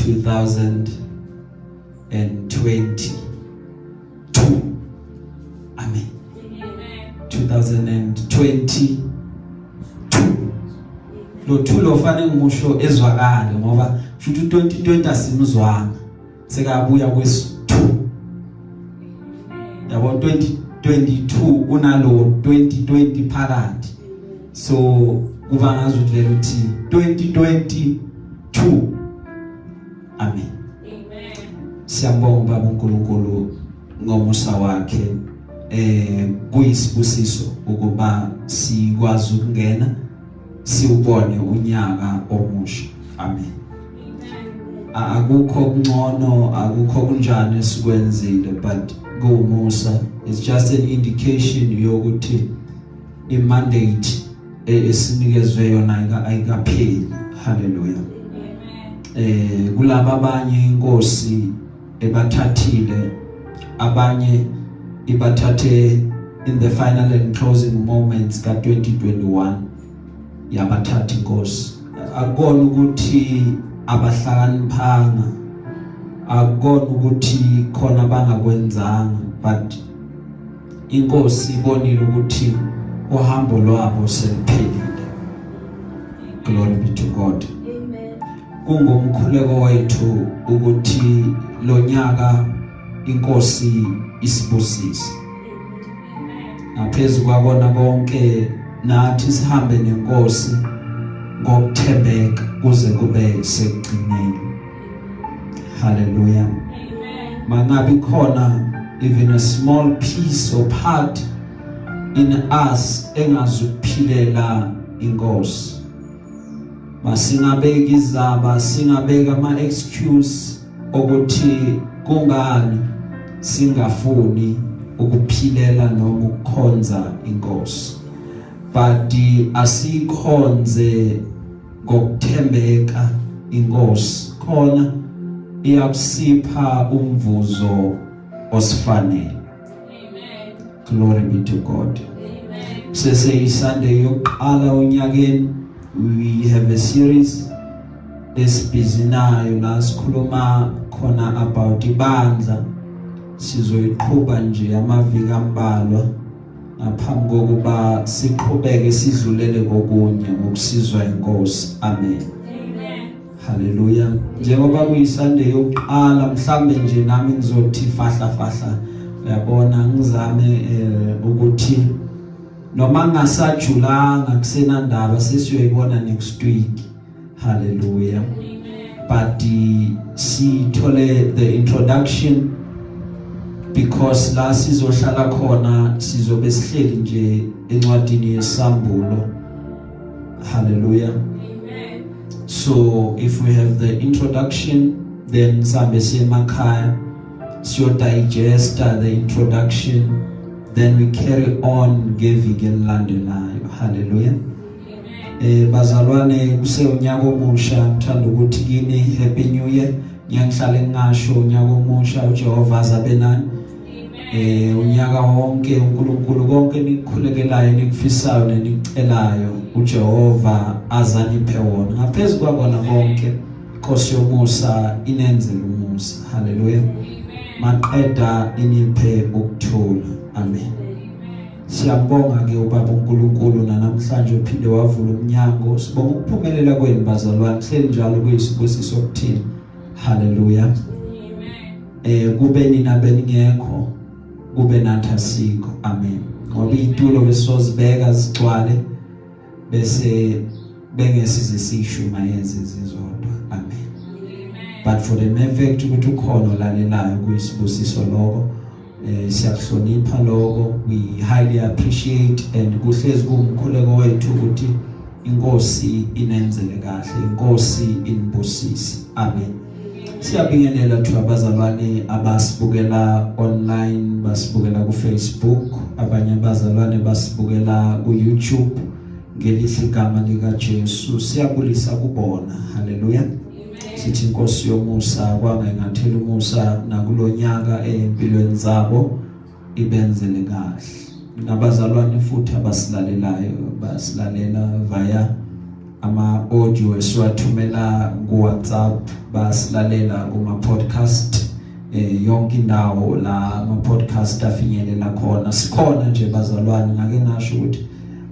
2022. Amen. 2022. Lo thulo fane ngisho ezwakala ngoba futhi 2020 asimzwanga sekabuya kwesi2. Yabo 2022 unalo 2020 phakathi. So kuba ngazi ukuthi vele uthi 2022. Amen. Siyambonga Baba uNkulunkulu ngomusa wakhe kuyisibusiso ukuba sikwazi ukungena siubone unyaka omusha. Amen. Akukho kungcono akukho kunjani esikwenzile but kumusa it's just an indication yokuthi imandate esinikezwe yona ayikapheli. Hallelujah. Kulaba abanye inkosi ebathathile abanye ibathathe in the final and closing moments ka 2021 yabathatha inkosi akukona ukuthi abahlakaniphanga akukona ukuthi khona bangakwenzanga but inkosi ibonile ukuthi uhambo lwabo seliphelile. Glory be to God. Kungumkhuleko wethu ukuthi lo nyaka inkosi isibusise. Ngaphezulu kwabona konke nathi sihambe nenkosi ngokuthembeka kuze kube sekugcineni. Hallelujah. Mangabe khona even a small piece or part in us engazuphilela inkosi. Masingabeka izaba singabeka ama excuse ukuthi kungani singafuni ukuphilela noma ukukhonza inkosi. But asikhonze ngokuthembeka inkosi khona iyakusipha umvuzo osifanele. Amen. Glory be to God. Amen. Sese Sunday yokuqala onyakeni we have a series esibhizi nayo la sikhuluma khona about ibandla. Sizoyiqhubha nje amaviki ambalwa ngaphambi kokuba siqhubeke sidlulele kokunye ngokusizwa inkosi. Amen. Hallelujah. Njengoba kuyiSunday yokuqala mhlambe nje nami ngizothi fahla uyabona ngizame ukuthi noma ngasajulanga kusenandaba sesiyoyibona next week. Hallelujah. But sithole the introduction because la sizohlala khona sizobe sihleli nje encwadini yesambulo. Hallelujah. So if we have the introduction, then sambe semakhaya siyo digest the introduction, then we carry on ngeviki elilandelayo. Hallelujah. Bazalwane kuse unyaka omusha ngithanda ukuthi kini happy new year. Ngiyahlale ngasho unyaka omusha uJehova azabe nani. Unyaka wonke uNkulunkulu konke nikukhulekelayo nikufisayo nenicelayo uJehova azaniphe wona. Ngaphezulu kwakona konke Nkosi yomusa inenzele umusa. Hallelujah. Maqeda iniphe ukuthula. Amen. Siyabonga ke uBaba uNkulunkulu namhlanje uphinde wavula umnyango. Sibonga ukuphumelela kwenu bazalwane. Hleli njalo kuyisibusiso kuthina. Hallelujah. Amen. Kube nina beningekho kube nathi asikho. Amen. Ngoba itulo besozibeka zigcwale bese bengesize sishumayeze zizodwa. Amen. But for the mere fact ukuthi ukhona lalelayo kuyisibusiso lokho siyakuhlonipha lokho. We highly appreciate and kuhlezi kumkhuleko wethu ukuthi inkosi inenzele kahle, inkosi inibusise. Amen. Siyabingelela thu abazalwane abasibukela online, basibukela ku Facebook, abanye abazalwane basibukela ku YouTube ngelihle igama lika Jesu. Siyabulisa kubona. Hallelujah. Sithi inkosi yomusa kwangathela umusa nakulonyaka empilweni zabo ibenzele kahle. Nabazalwane futhi abasilalelayo basilalela via ama audio esiwathumela ku WhatsApp basilalela kuma podcast yonke indawo la ama podcast afinyelela khona sikhona nje bazalwane ngake ngasho ukuthi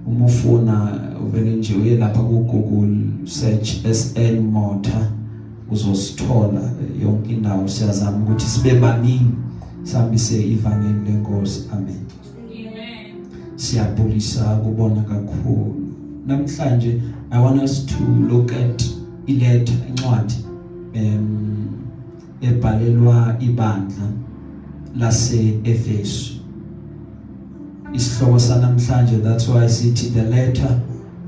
uma ufuna uvele nje uye lapha ku Google search SN Motor uzosithola yonke indawo siyazama ukuthi sibe baningi sambise ivangeli lenkosi amen siyabulisa kubona kakhulu namhlanje I want us to look at iletter incwadi ebhalelwa ibandla lase Efesu isihloko sanamhlanje that's why I see the letter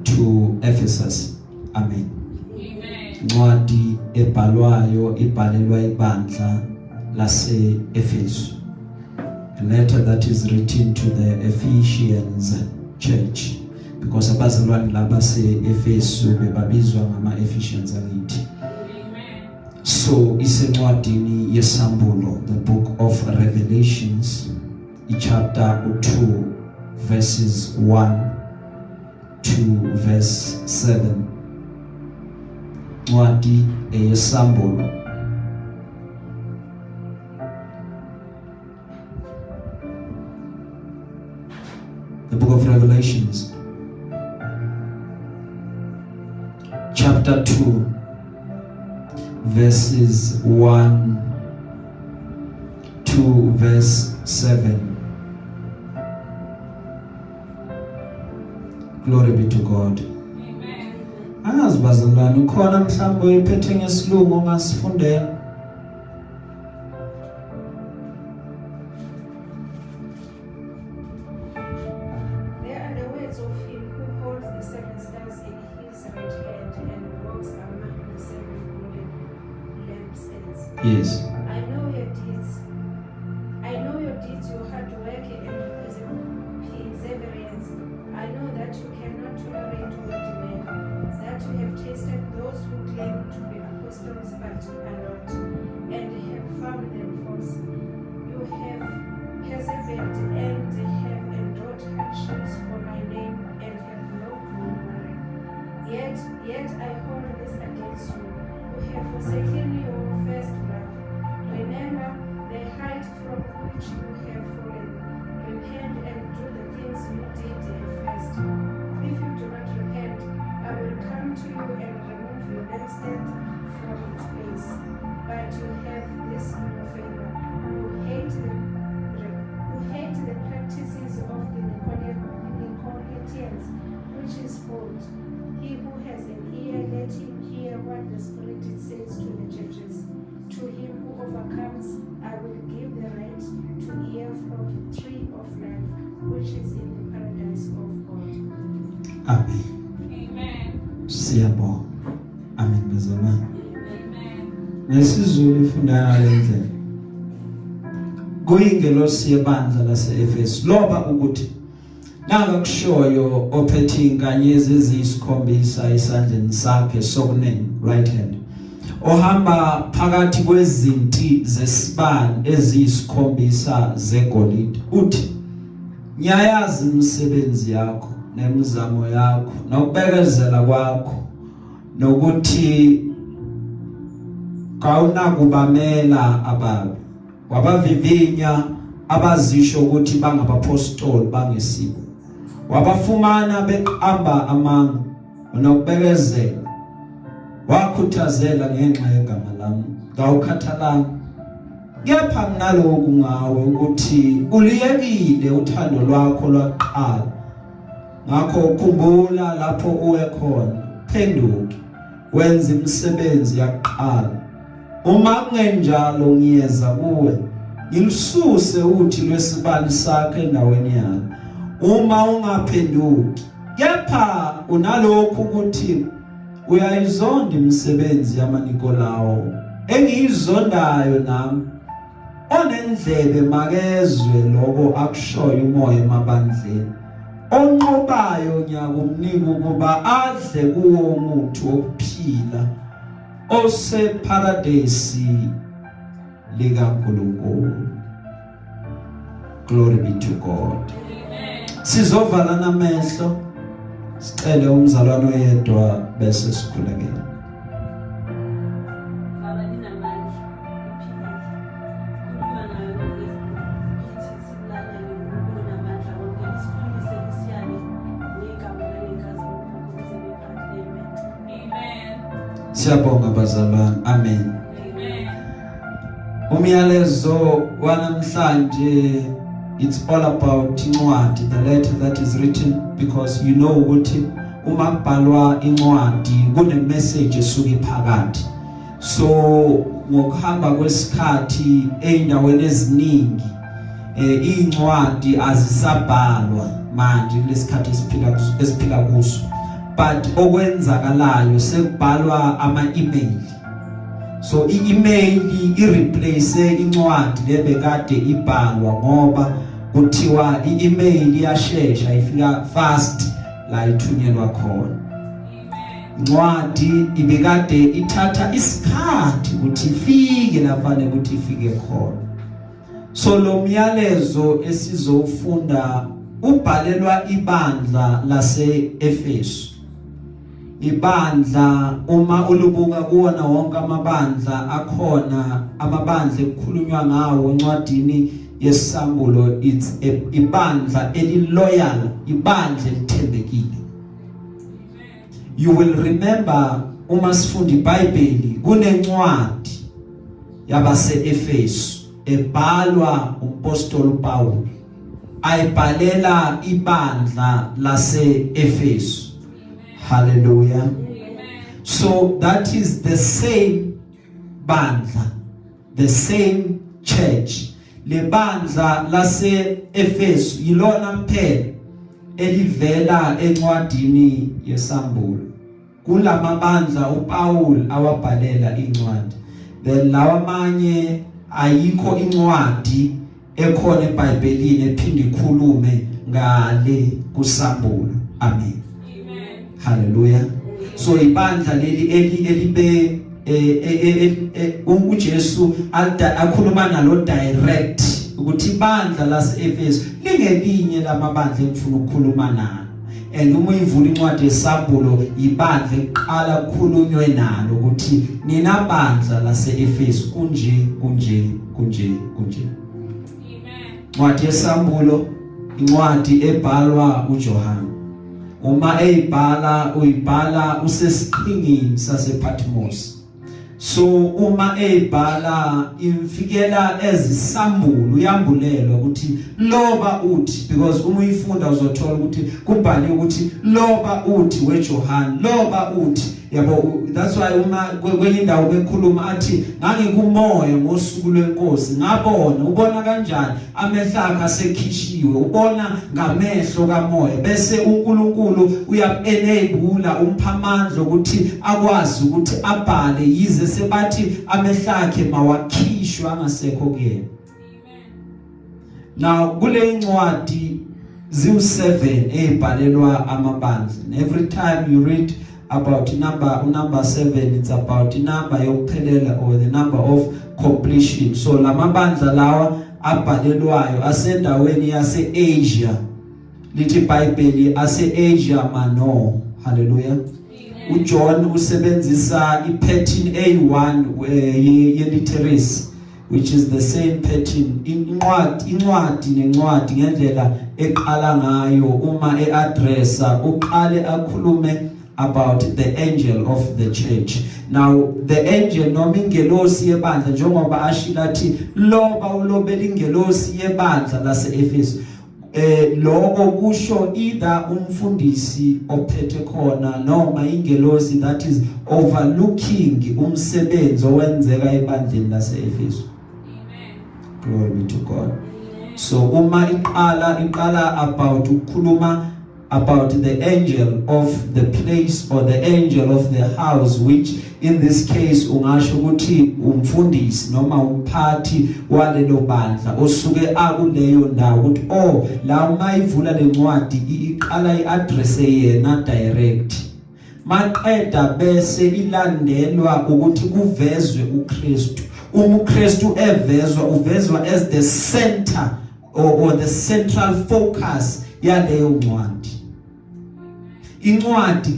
to Ephesus amen incwadi ebhalwayo ibhalelwa ibandla lase Efesu a letter that is written to the Ephesians church because abazalwane laba se Efesu bebabizwa ngama Ephesians alithi so isencwadini yesambulo the book of Revelations chapter 2 verses 1 to verse 7 ncwadi yesambulo the book of Revelations chapter 2 verses 1 to verse 7 glory be to God amen angazi bazalwane ukhona mhlawumbe oyiphethe ngesilungu ongasifundela Yes. I know your deeds. I know your deeds, your hard work and perseverance. I know that you cannot tolerate wicked men, that you have tasted those who claim to be apostles but are not, and have found them false. You have persevered and have endured hardships for my name and have no glory. Yet I hold this against you, who have forsaken your first love. Remember the height from which you have fallen. Repent and do the things you did at first. If you do not repent, I will come to you and remove your lampstand from its place. But you have this in your favor. You hate the practices of the Nicolaitans, which is false. He who has an ear, let him hear what the Spirit says to the churches. To him who overcomes, I will give the right to eat from the tree of life, which is in the paradise of God. Amen. Amen. Siyabonga. Amen bazalwane. Amen. Nesizulu ifundana lendlela. Kuyingelosi yebandla lase Efesu loba ukuthi nanga kushoyo ophethe inkanyezi eziyisikhombisa esandleni sakhe sokunene right hand ohamba phakathi kwezinti zesibani eziyisikhombisa zegolide uthi ngiyayazi imisebenzi yakho nemizamo yakho nokubekezela kwakho nokuthi kawunakubamela ababi wabavivinya abazisho ukuthi bangabapostoli bangesiko wabafumana beqamba amanga nokubekezela wakhuthazela ngenxa yegama lami ngawukhathalanga kepha nalokhu ngawe ukuthi uliyekile uthando lwakho lwaqala ngakho ukhumbula lapho uwe khona phenduka wenza imisebenzi yaqala uma kungenjalo ngiyeza kuwe ngimsuse uthi lwesibani sakhe endaweni yakhe uma ungaphenduki kepha unalokhu ukuthi uyayizonda imisebenzi yamaNikolawo engiyizondayo nami onendlebe makezwe lokho akushoyo umoya emabandleni onqobayo ngiyakumnika ukuba adle kuwo umuthi wokuphila oseparadesi likaNkulunkulu. Glory be to God. Sizovala namehlo Sicele umzalwane oyedwa bese sikhulekela. Baba ninamandla uphilile khuluma nayo ithi silalele uNkulunkulu namandla wonke isifundise isiyale negama lenkazi ukuze bephathele. Amen. Siyabonga bazalwane. Amen. Amen. Umyalezo wanamhlanje, it's all about incwadi, the letter that is written, because you know ukuthi uma kubhalwa incwadi kune message esuka phakathi. So ngokuhamba kwesikhathi eindaweni eziningi incwadi azisabhalwa manje kulesikhathi esiphila kuso, but okwenzakalayo sekubhalwa ama-email. So i-email i-replace incwadi lebekade ibhalwa ngoba kuthiwa i-email iyashesha ifika fast la ithunyelwa khona. Incwadi ibekade ithatha isikhathi ukuthi ifike lapha ukuthi ifike khona. So lo myalezo esizofunda ubhalelwa ibandla lase-Efesu. Ibandla uma ulubuka kuona wonke amabandla akhona, amabandla ekukhulunywa ngawo encwadini yesambulo, it's ibandla eliloyal, ibandla elithembekile. You will remember uma sifunda iBhayibheli kunencwadi yabase-Efesu ebhalwa umpostoli Paul, ayibhalela ibandla lase-Efesu. Hallelujah. Amen. So that is the same bandla, the same church. Le bandla lase-Efesu yilona mphela elivela encwadini yesambulo. Kulamabandla uPaul awabhalela incwadi. Then lawa manye ayikho incwadi ekhona eBhayibhelini ephinde ikhulume ngale kusambulo. Amen. Hallelujah. So ibandla leli elibe uJesu akhuluma nalo direct ukuthi ibandla lase-Efesu lingelinye lamabandla engifuna ukukhuluma nalo. And uma ivula incwadi yesambulo ibandla eqala ukukhulunywe nalo ukuthi nina bandla lase-Efesu kunje. Amen. Incwadi yesambulo incwadi ebhalwa uJohane. Uma uyibhala usesiqhingini sasePatmos. So uma ebhala imfikela ezisambulo uyambulelwa ukuthi loba uthi, because uma uyifunda uzothola ukuthi kubhaliwe ukuthi loba uthi weJohane, loba uthi, yabo. That's why uma kwenye indawo bekhuluma athi ngangikumoya ngosuku lwenkosi ngabona. Ubona kanjani? Amehlo akhe asekhishiwe, ubona ngamehlo kamoya, bese uNkulunkulu uyabenebula umphamandla ukuthi akwazi ukuthi abhale, yize sebathi amehlo akhe mawakhishwe angasekho kuyena. Now kule incwadi ziwu7 ezibhalelwa amabandla. Every time you read about number 7, it's about number yokuphelela or the number of completion. So lamabandla lawa abhalelwayo asendaweni yase-Asia. Lithi iBhayibheli ase-Asia Minor. Hallelujah. uJohn usebenzisa ipattern A1 ye-literacy, which is the same pattern. Incwadi nencwadi ngendlela eqala ngayo uma eaddressa uqale akhulume about the angel of the church. Now the angel noma ingelosi yebandla, njengoba ashilathi loba ulobela ingelosi yebandla lase-Efesu, lokho kusho either umfundisi ophethe khona noma ingelosi that is overlooking umsebenzi owenzeka ebandleni lase-Efesu. Glory be to God. So uma iqala about ukukhuluma about the angel of the place or the angel of the house, which in this case ungasho ukuthi umfundisi noma umphathi walelo bandla osuke akuleyo ndawo ukuthi la uma ivula lencwadi iqala iaddress yena direct. Maqeda bese ilandelwa ukuthi kuvezwe uKristu. UKristu uvezwa as the center or the central focus yaleyo ncwadi. incwadi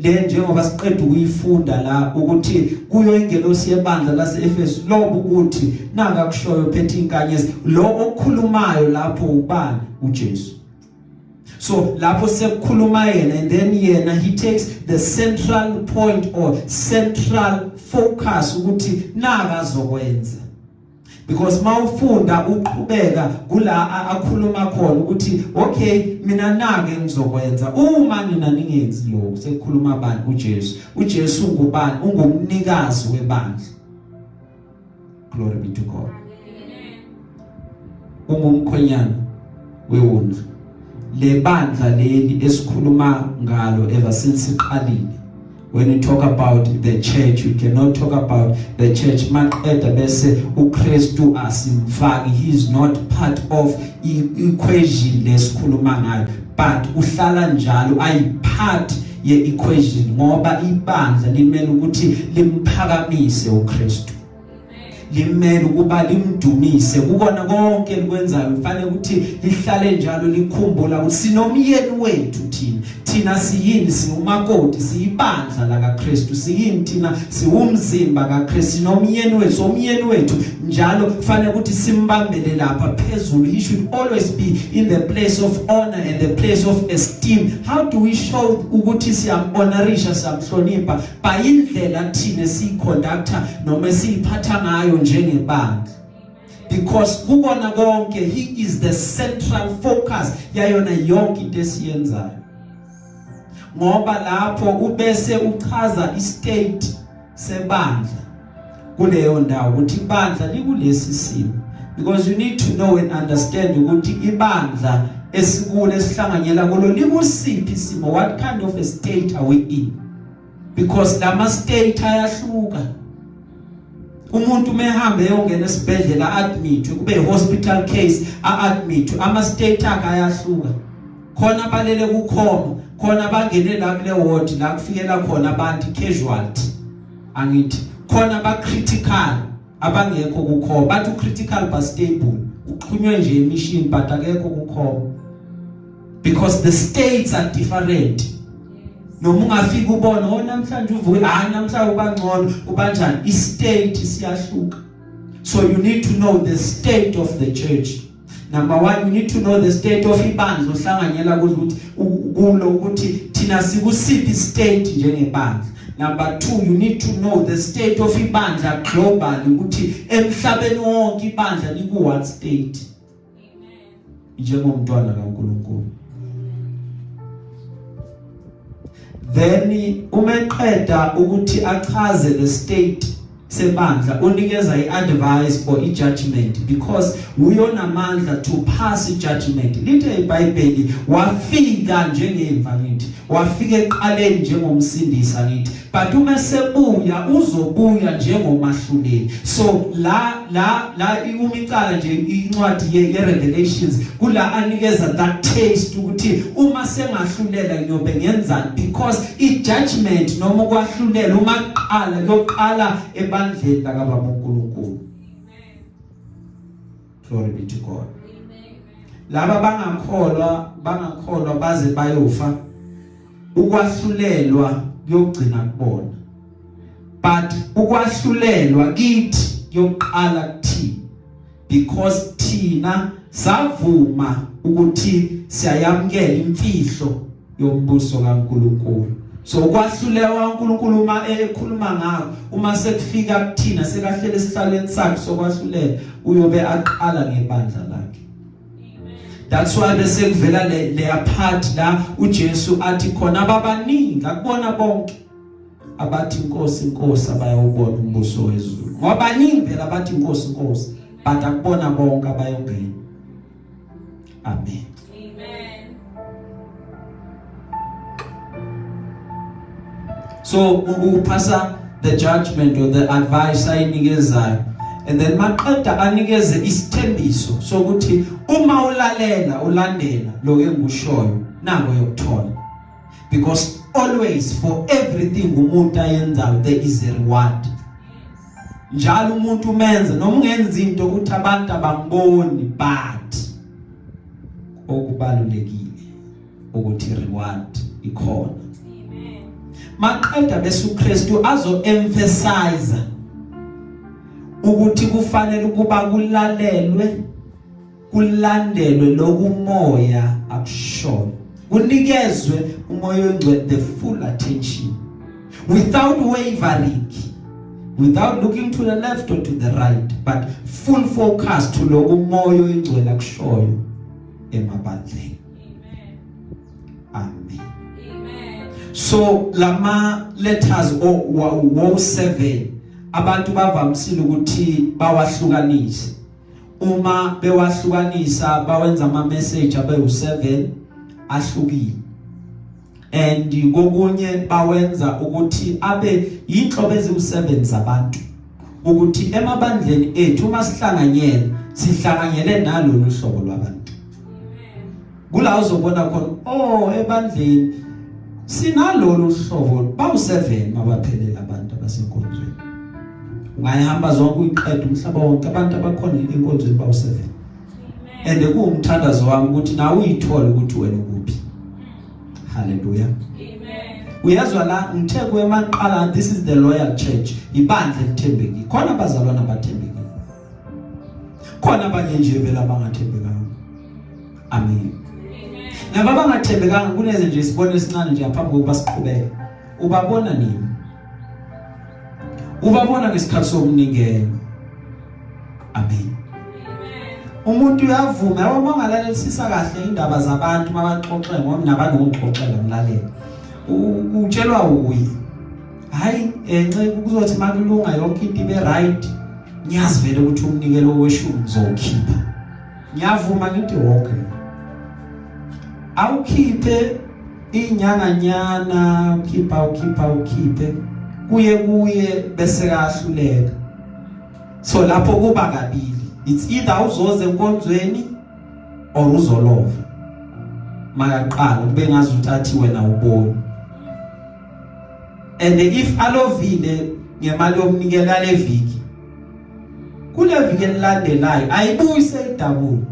le njengoba siqeda ukuyifunda la ukuthi kuyo ingelosi yebandla lase-Efesu lobo ukuthi nanga kushoyo phethe inkanyezi lo okukhulumayo lapho ubani uJesu. So lapho sekukhuluma yena, and then yena he takes the central point or central focus ukuthi naka azokwenza. Because mawufunda uqhubeka kula akhuluma khona ukuthi okay mina nake ngizokwenza uma nina ningenzi lokho sekukhuluma abantu uJesu. uJesu ngubani? Ungumnikazi webandla. Glory be to God. Ungumkhonyana wewundlu. Le bandla leli esikhuluma ngalo ever since iqalile. When you talk about the church, you cannot talk about the church maqeda bese uKristu asimfaki. He is not part of equation lesikhuluma ngayo, but uhlala njalo ayi part ye equation ngoba ibandla limele ukuthi limphakamise uKristu. Limele ukuba limdumise kukona konke likwenzayo. Kufanele ukuthi lihlale njalo likhumbula ukuthi sinomyeni wethu thina siyini, siumakoti, siyibandla la kaKristu, siyini thina, siumzimba kaKristu, sinomyeni wethu. Somyeni wethu njalo kufanele ukuthi simbambele lapha phezulu. He should always be in the place of honor and the place of esteem. How do we show ukuthi siyamhonorisha, siyamhlonipha? By indlela thina siyiconductor noma siyiphatha ngayo njengebandla. Because kukona konke he is the central focus yayona yonke into esiyenzayo. Ngoba lapho ubese uchaza istate sebandla kuleyo ndawo ukuthi ibandla likulesi simo. Because you need to know and understand ukuthi ibandla esikule esihlanganyela kulo likusiphi isimo, what kind of a state are we in. Because lama state ayahluka. Umuntu mehambe yongena esibhedlela admit kube hospital case admit ama state akhe ayahluka. Khona balele kukhoma, khona bangene la kule ward la kufikela khona abantu casualty. Angithi khona ba critical abangekho kukhoma, bathi critical but stable. Uxhunywe nje emission but akekho kukhoma. Because the states are different. Noma ungafika ubona namhlanje uvuke namhlanje ubangcono ubanjani, istate siyahluka. So you need to know the state of the church. Number one, you need to know the state of ibandla ohlanganyela kulo ukuthi thina sikusiphi state njengebandla. Number two, you need to know the state of ibandla globally ukuthi emhlabeni wonke ibandla liku one state. Amen. Njengomntwana kaNkulunkulu. Then umeqeda ukuthi achaze the state sebandla unikeza iadvice or ijudgment, because uyonamandla to pass ijudgment. Lithe iBhayibheli wafika njengemva ngithi, wafika eqaleni njengomsindisa ngithi, but uma sebuya uzobuya njengomahluleli. So la umicala nje incwadi yeRevelations kula anikeza that taste ukuthi uma sengahlulela ngiyobe ngenzani, because ijudgment noma ukwahlulela uma qala yoqala ebandleni lakababa uNkulunkulu. Glory be to God. Laba bangakholwa baze bayofa, ukwahlulelwa kuyogcina kubona, but ukwahlulelwa kithi yoqala kuthina, because thina savuma ukuthi siyayamkela imfihlo yombuso kaNkulunkulu. So ukwahlulelwa uNkulunkulu uma ekhuluma ngako, uma sekufika kuthina sekahlele esihlalweni sakhe sokwahlulela, uyobe aqala ngebandla lakhe. That's why bese kuvela le part la uJesu athi khona ababaningi akubona bonke abathi inkosi inkosi abayawubona umbuso wezulu. Ngoba baningi phela abathi inkosi inkosi but akubona bonke abayongena. Amen. Amen. So upasa the judgment or the advice ayinikezayo, and then maqeda anikeze isithembiso sokuthi uma ulandela lo engushoyo nako yokuthola. Because always for everything umuntu ayenzayo there is a reward. Njalo umuntu umenza noma ungenza into ukuthi abantu abangiboni, but okubalulekile ukuthi reward ikhona. Amen. Maqeda bese uKristu azo emphasize ukuthi kufanele ukuba kulandelwe lokumoya akushoyo. Kunikezwe umoya ongcwele the full attention without wavering, without looking to the left or to the right, but full focus to lokumoya ongcwele akushoyo emabandleni. Amen. Amen. So lama letters o 7 abantu bavamisile ukuthi bawahlukanise. Uma bewahlukanisa bawenza ama message abe u7 ahlukile. And kokunye bawenza ukuthi abe inhlobo eziwu7 zabantu. Ukuthi emabandleni ethu uma sihlanganyele nalolu hlobo lwabantu. Kula uzobona khona ebandleni sinalolu hlobo bawu7 mabaphelela abantu abasenkonzweni. Ungayihamba zonke uyiqeda umhlaba wonke abantu abakhona enkonzweni bawu7. And kuumthandazo wami ukuthi nawe uyithole ukuthi wena ukuphi. Hallelujah. Amen. Uyazwa la ngithe kwemaqala this is the loyal church. Ibandla elithembekile. Khona abazalwana abathembekile. Khona abanye nje vela abangathembekanga. Amen. Nababa ngathembekanga kuneze nje isibone esincane nje ngaphambi kokuba siqhubeke. Ubabona nini? Ubabona ngesikhathi sokunikela. Amen. Umuntu uyavuma yabo mangalalelisisa kahle indaba zabantu mabaxoxe ngoba nabantu ngokuxoxela umlaleli. Utshelwa uyi. Hayi enxe kuzothi makulunga yonke into ibe right. Ngiyazi vele ukuthi umnikelo weshumi uzokhipha. Ngiyavuma ngithi okay. Awukhiphe inyanganyana ukhiphe kuye bese kahluleka. So lapho kuba kabili. It's either uzoze enkonzweni or uzolova. Makaqala kube ngazi utathi wena uboni. And if alovile ngemali yomnikela leviki. Kule viki elandelayo ayibuyise idabula.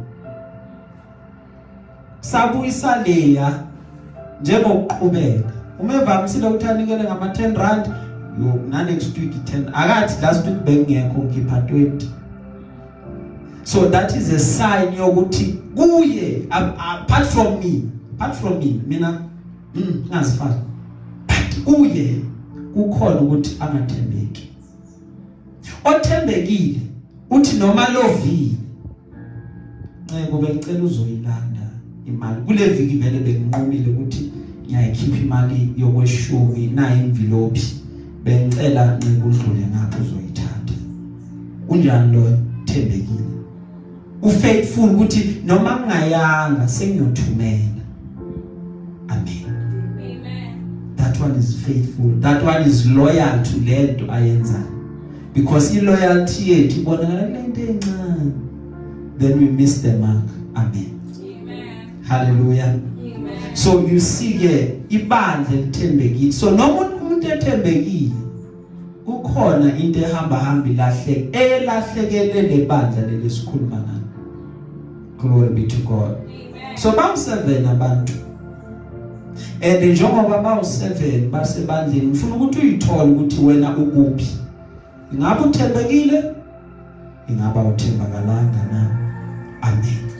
Sabuyisa leya njengokuqhubeka. Umevamisile ukuthanikele ngama 10 rand next week 10. Akathi last week bengekho ngipha 20. So that is a sign yokuthi kuye apart from me mina ngazifaka. But kuye kukhona ukuthi angathembeki. Othembekile uthi noma lovile kube ngicela uzoyilanda imali kule viki vele benginqumile ukuthi ngiyayikhipha imali yokweshumi na envelope bengicela ngikudlule ngapho uzoyithatha. Unjani lo thembekile? Ufaithful ukuthi noma ngayanga sengiyothumela. Amen. Amen. That one is faithful. That one is loyal to lento ayenza. Because loyalty yethu ibonakala lento encane. Then we miss the mark. Amen. Amen. Hallelujah. Amen. So you see here ibandla elithembekile. So noma umuntu ethembekile kukhona into ehamba elahlekele lebandla lelisikhuluma ngalo. Glory be to God. Amen. So bawu7 abantu. And njengoba bawu7 basebandleni ngifuna ukuthi uyithole ukuthi wena ukuphi. Ingabe uthembekile? Ingabe uthembakalanga na? Amen.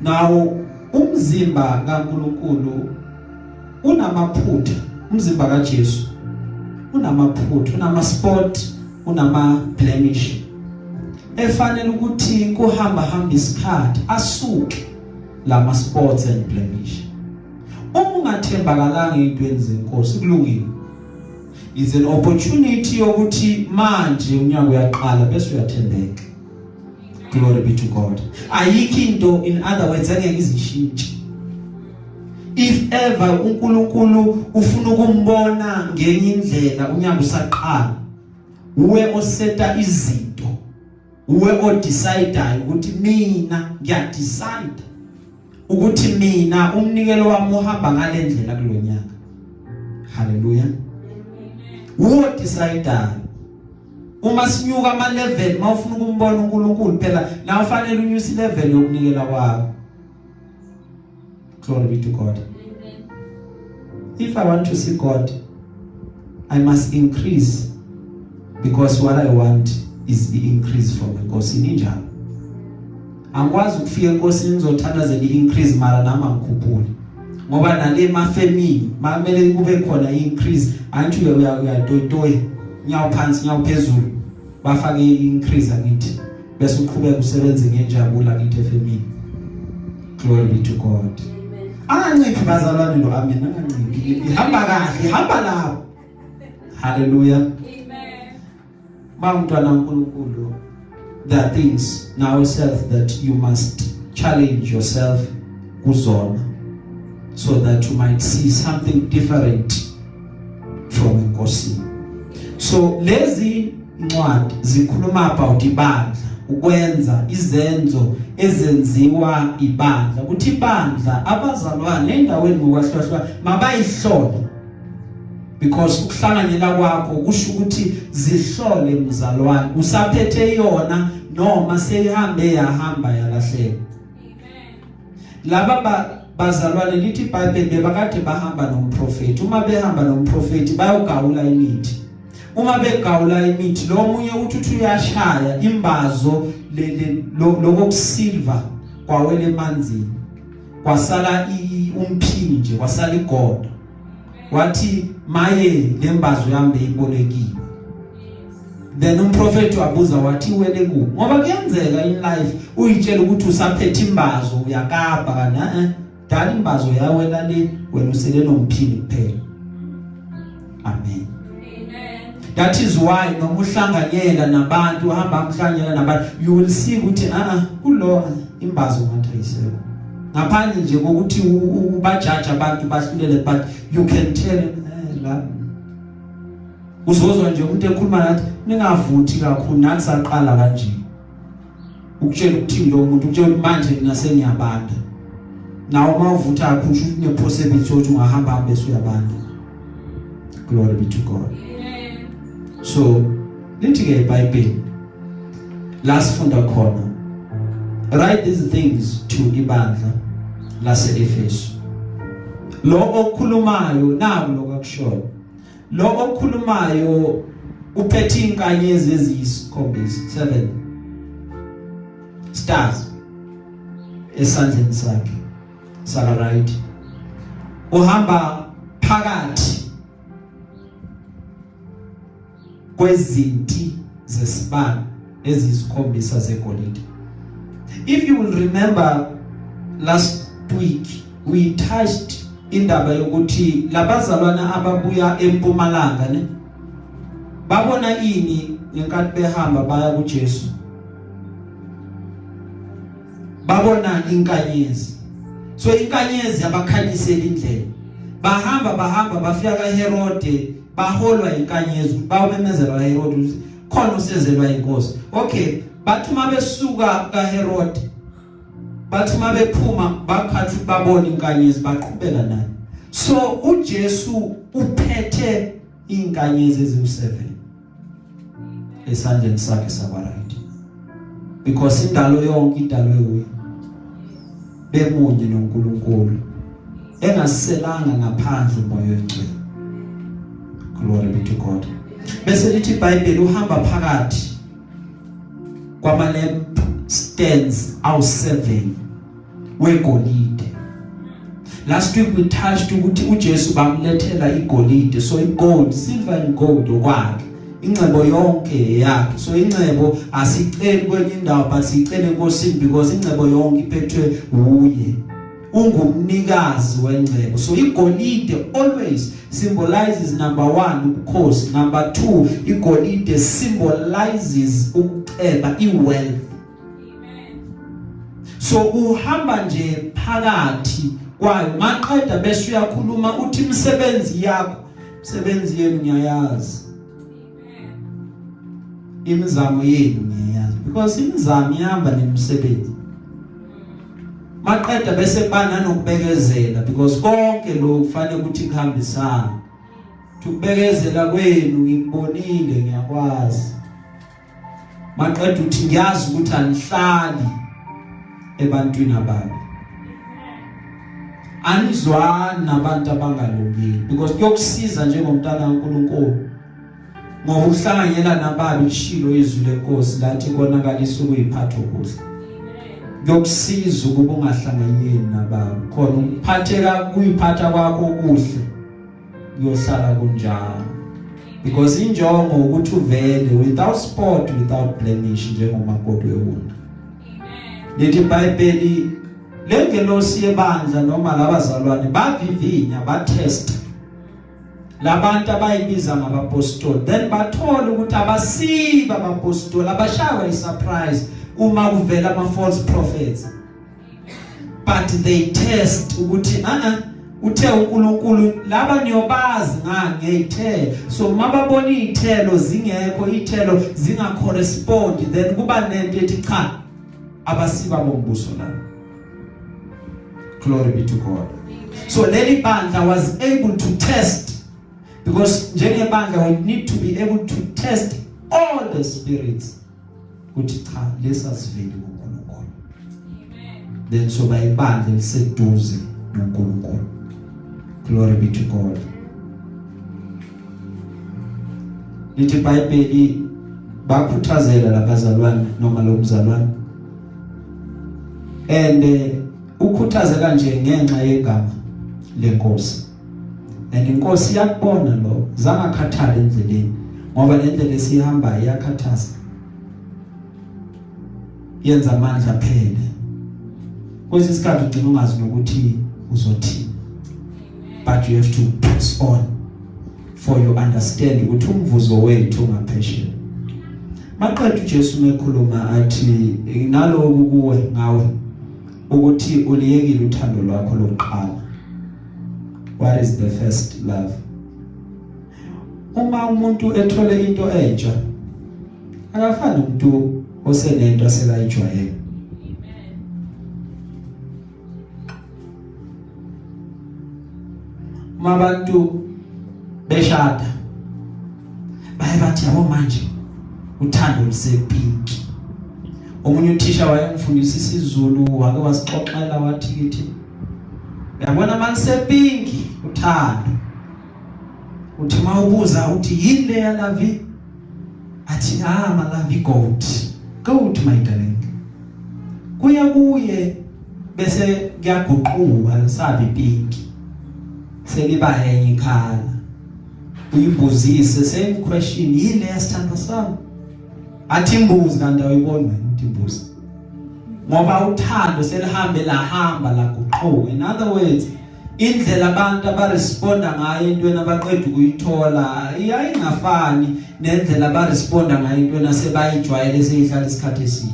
Now umzimba kaNkulunkulu unamaphutha. Umzimba kaJesu unamaphutha, unama-spot, unama-blemish. Efanele ukuthi kuhamba isikhathi asuke lama spots and blemish. Uma ungathembakalanga ezintweni zenkosi kulungile. It's an opportunity yokuthi manje unyaka uyaqala bese uyathembeka. Glory be to God. Ayikho into in other words angeke izishintshe. If ever uNkulunkulu ufuna ukumbona ngenye indlela unyaka usaqala, uwe oseta izinto, uwe odecideayo ukuthi mina ngiyadecide ukuthi mina umnikelo wami uhamba ngale ndlela kulonyaka. Hallelujah. Uwe decideayo. Uma sinyuka ama level mawufuna ukumbona uNkulunkulu phela la ufanele unyuse level yokunikela kwakho. Glory be to God. If I want to see God, I must increase, because what I want is the increase from enkosini njalo. Angikwazi ukufika enkosini ngizothandaza le increase mara nama ngikhuphule. Ngoba nale mafamily mamele kube khona increase, anti uyatotoy, nyawo phansi nyawo phezulu. Bafake increase angithi. Bese uqhubeka usebenze ngenjabulo akithi efamily. Glory be to God. Anganciphi bazalwane lo amen, anganciphi. Ihamba kahle, ihamba lapho. Hallelujah. Amen. Bantwana uNkulunkulu, there are things now self that you must challenge yourself kuzona, so that you might see something different from inkosi. So lezi incwadi zikhuluma about ibandla, ukwenza izenzo ezenziwa ibandla. Ukuthi ibandla abazalwane endaweni ngokwahlwahlwa mabayihlole, because ukuhlanganyela kwakho kusho ukuthi zihlole mzalwane usaphethe yona noma seyihambe yahamba yalahleka. Laba bazalwane lithi iBhayibheli bebakade bahamba nomprofeti. Uma behamba nomprofeti bayogawula imithi. Uma begawula imithi lo munye uthi uyashaya imbazo lokusilver kwawele emanzini, kwasala umphini nje, kwasala igodo. Wathi maye lembazo yami beyibolekiwe. Then umprofeti wabuza wathi wele ku ngoba kuyenzeka in life uyitshela ukuthi usaphethe imbazo uyakaba kana dala imbazo yawela le wena usele nomphini kuphela. Amen. Amen. That is why noma uhlanganyela nabantu uhamba umhlanganyela nabantu, you will see ukuthi kulo imbazo ngathi ayiseko. Ngaphandle nje kokuthi ubajaja abantu bahlulele, but you can tell la uzozwa nje umuntu ekhuluma nathi ningavuthi kakhulu nakusaqala kanje, ukutshela ukuthi lo muntu ukutshela manje mina seniyabanda. Nawo mawuvutha kakhulu ukuthi ne possibility ukuthi ungahamba hambe usuyabanda. Glory be to God. Amen. So lithi ke iBhayibheli last funda khona, write these things to ibandla lase Efeso. Lo okhulumayo naku lokakushoyo. Lo okhulumayo uphethe inkanyezi eziyisikhombisa 7 stars esandleni sakhe saka right. Uhamba phakathi kwezinti zesibani eziyisikhombisa zegolide. If you will remember last week we touched indaba yokuthi labazalwana ababuya eMpumalanga ne babona ini ngenkathi behamba baya kuJesu, babona inkanyezi. So inkanyezi abakhanyisela indlela, bahamba bafika kaHerode, baholwa inkanyezi, bawemezela kaHerode khona usezelwa inkosi. Okay, bathi mabesuka kaHerode, bathi mabephuma bakhathi babona inkanyezi baqhubeka naye. So uJesu uphethe inkanyezi eziwu7 esandleni sakhe sakwa-right, because indalo yonke idalwe kuye, bemunye noNkulunkulu, engasiselanga ngaphandle umoya oyingcwele. Glory be to God. Bese lithi iBhayibheli uhamba phakathi kwama-lamp stands awu7 wegolide. Last week we touched ukuthi uJesu bamlethela igolide, so igold, silver and gold okwakhe, ingcebo yonke yakhe. So ingcebo asiceli kwenye indawo but sicela enkosini, because ingcebo yonke iphethwe uye, ungumnikazi wengcebo. So igolide always symbolizes number 1 ubukhosi, number 2 igolide symbolizes ukuceba, iwealth. So uhamba nje phakathi kwayo, maqeda bese uyakhuluma uthi imisebenzi yakho, imisebenzi yenu ngiyayazi, imizamo yenu ngiyayazi, because imizamo ihamba nemisebenzi. Maqeda bese bana nokubekezela, because konke lo kufanele ukuthi kuhambisana. Ukubekezela kwenu ngikubonile, ngiyakwazi. Maqeda uthi ngiyazi ukuthi anihlali ebantwini ababi, anizwani nabantu abangalungile because kuyokusiza njengomntana kaNkulunkulu ngoba ukuhlanganyela nababi lishilo izwi lenkosi lathi konakalisa ukuyiphatha okuhle kuyokusiza ukuba ungahlanganyeli nababi khona ukuphatheka kuyiphatha kwakho okuhle kuyohlala kunjalo because injongo ukuthi uvele without spot without blemish njengomakoti wewunda lithi iBhayibheli lengelosi yebandla noma labazalwane bavivinya batest labantu abayibiza ngabapostoli then bathola ukuthi abasiba abapostoli abashawa isurprise uma kuvela ama false prophets but they test ukuthi uthe uNkulunkulu laba niyobazi ngangeyithelo so mababona izithelo zingekho izithelo zinga correspond then kuba nento ethi cha abasiba bombuso la. Glory be to God. So leli bandla was able to test because njengebandla we need to be able to test all the spirits ukuthi cha lesasiveli kuNkulunkulu. Amen. Then so bayibandla liseduze noNkulunkulu. Glory be to God. Lithi iBhayibheli bakhuthazela labazalwane noma lo mzalwane and ukhuthaze kanje ngenxa yegama lenkosi and inkosi yakubona lo zangakhathala endleleni ngoba le ndlela esihamba iyakhathaza yenza amandla phele kwesi sikhathi ugcina ungazi nokuthi uzothini but you have to press on for your understanding ukuthi umvuzo wethu ungaphesheya maqedwe uJesu mekhuluma athi naloku kuwe ngawe ukuthi uliyekile uthando lwakho lokuqala. What is the first love? Uma umuntu ethole into entsha akafani umuntu osenento asekayijwayele. Mabantu beshada baye bathi yabo manje uthando lusepinki. Omunye uthisha wayemfundisa isiZulu wake wasixoxela wathi kithi yabona manisepinki uthando uthi mawubuza uthi yini le yalavi athi malavi goat my darling kuye bese kuyaguquka lisabi pinki seliba enye ikhala uyibuzise same question yini le yasithando sami athi imbuzi kanti awuyiboni ukuthi imbuzi ngoba uthando selihambe lahamba laguquka. In other words indlela abantu abaresponda ngayo entweni abaqeda ukuyithola iyayingafani nendlela abaresponda ngayo entweni asebayijwayele seyihlala isikhathi eside.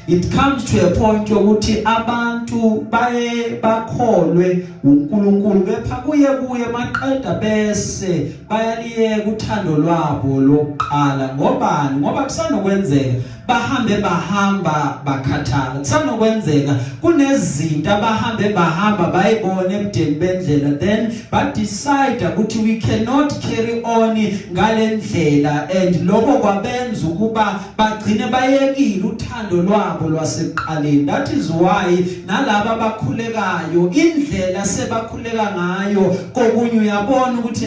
It comes to a point yokuthi abantu baye bakholwe uNkulunkulu kepha kuye maqeda bese bayaliyeka uthando lwabo lokuqala ngoba kusanokwenzeka bahamba bakhathala kusanokwenzeka kunezinto bahamba bayibone ebudeni bendlela then but decide ukuthi we cannot carry on ngalendlela and lokho kwabenza ukuba bagcine bayekile uthando lwabo lwasekuqaleni. That is why nalabo abakhulekayo indlela sebakhuleka ngayo kokunye uyabona ukuthi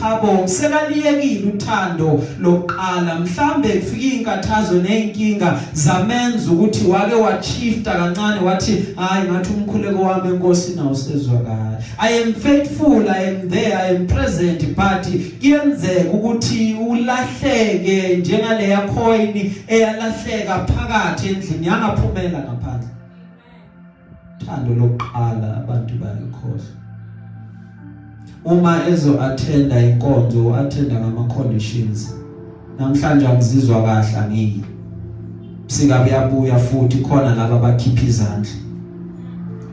chabo sekaliyekile uthando lokuqala mhlambe kufika inkathazo nenkinga zamenza ukuthi wake wachifta kancane wathi hayi ngathi umkhuleko wami enkosi nawo sezwakala. I am faithful, I am there, I am present but kuyenzeka ukuthi ulahleke njengale ya coin eyalahleka phakathi endlini yangaphumela ngaphandle. Thando lokuqala abantu bayalikhohlwa. Uma attenda inkonzo attenda ngama conditions namhlanje angizizwa kahle angiyi singabe yabuya futhi khona laba bakhipha izandla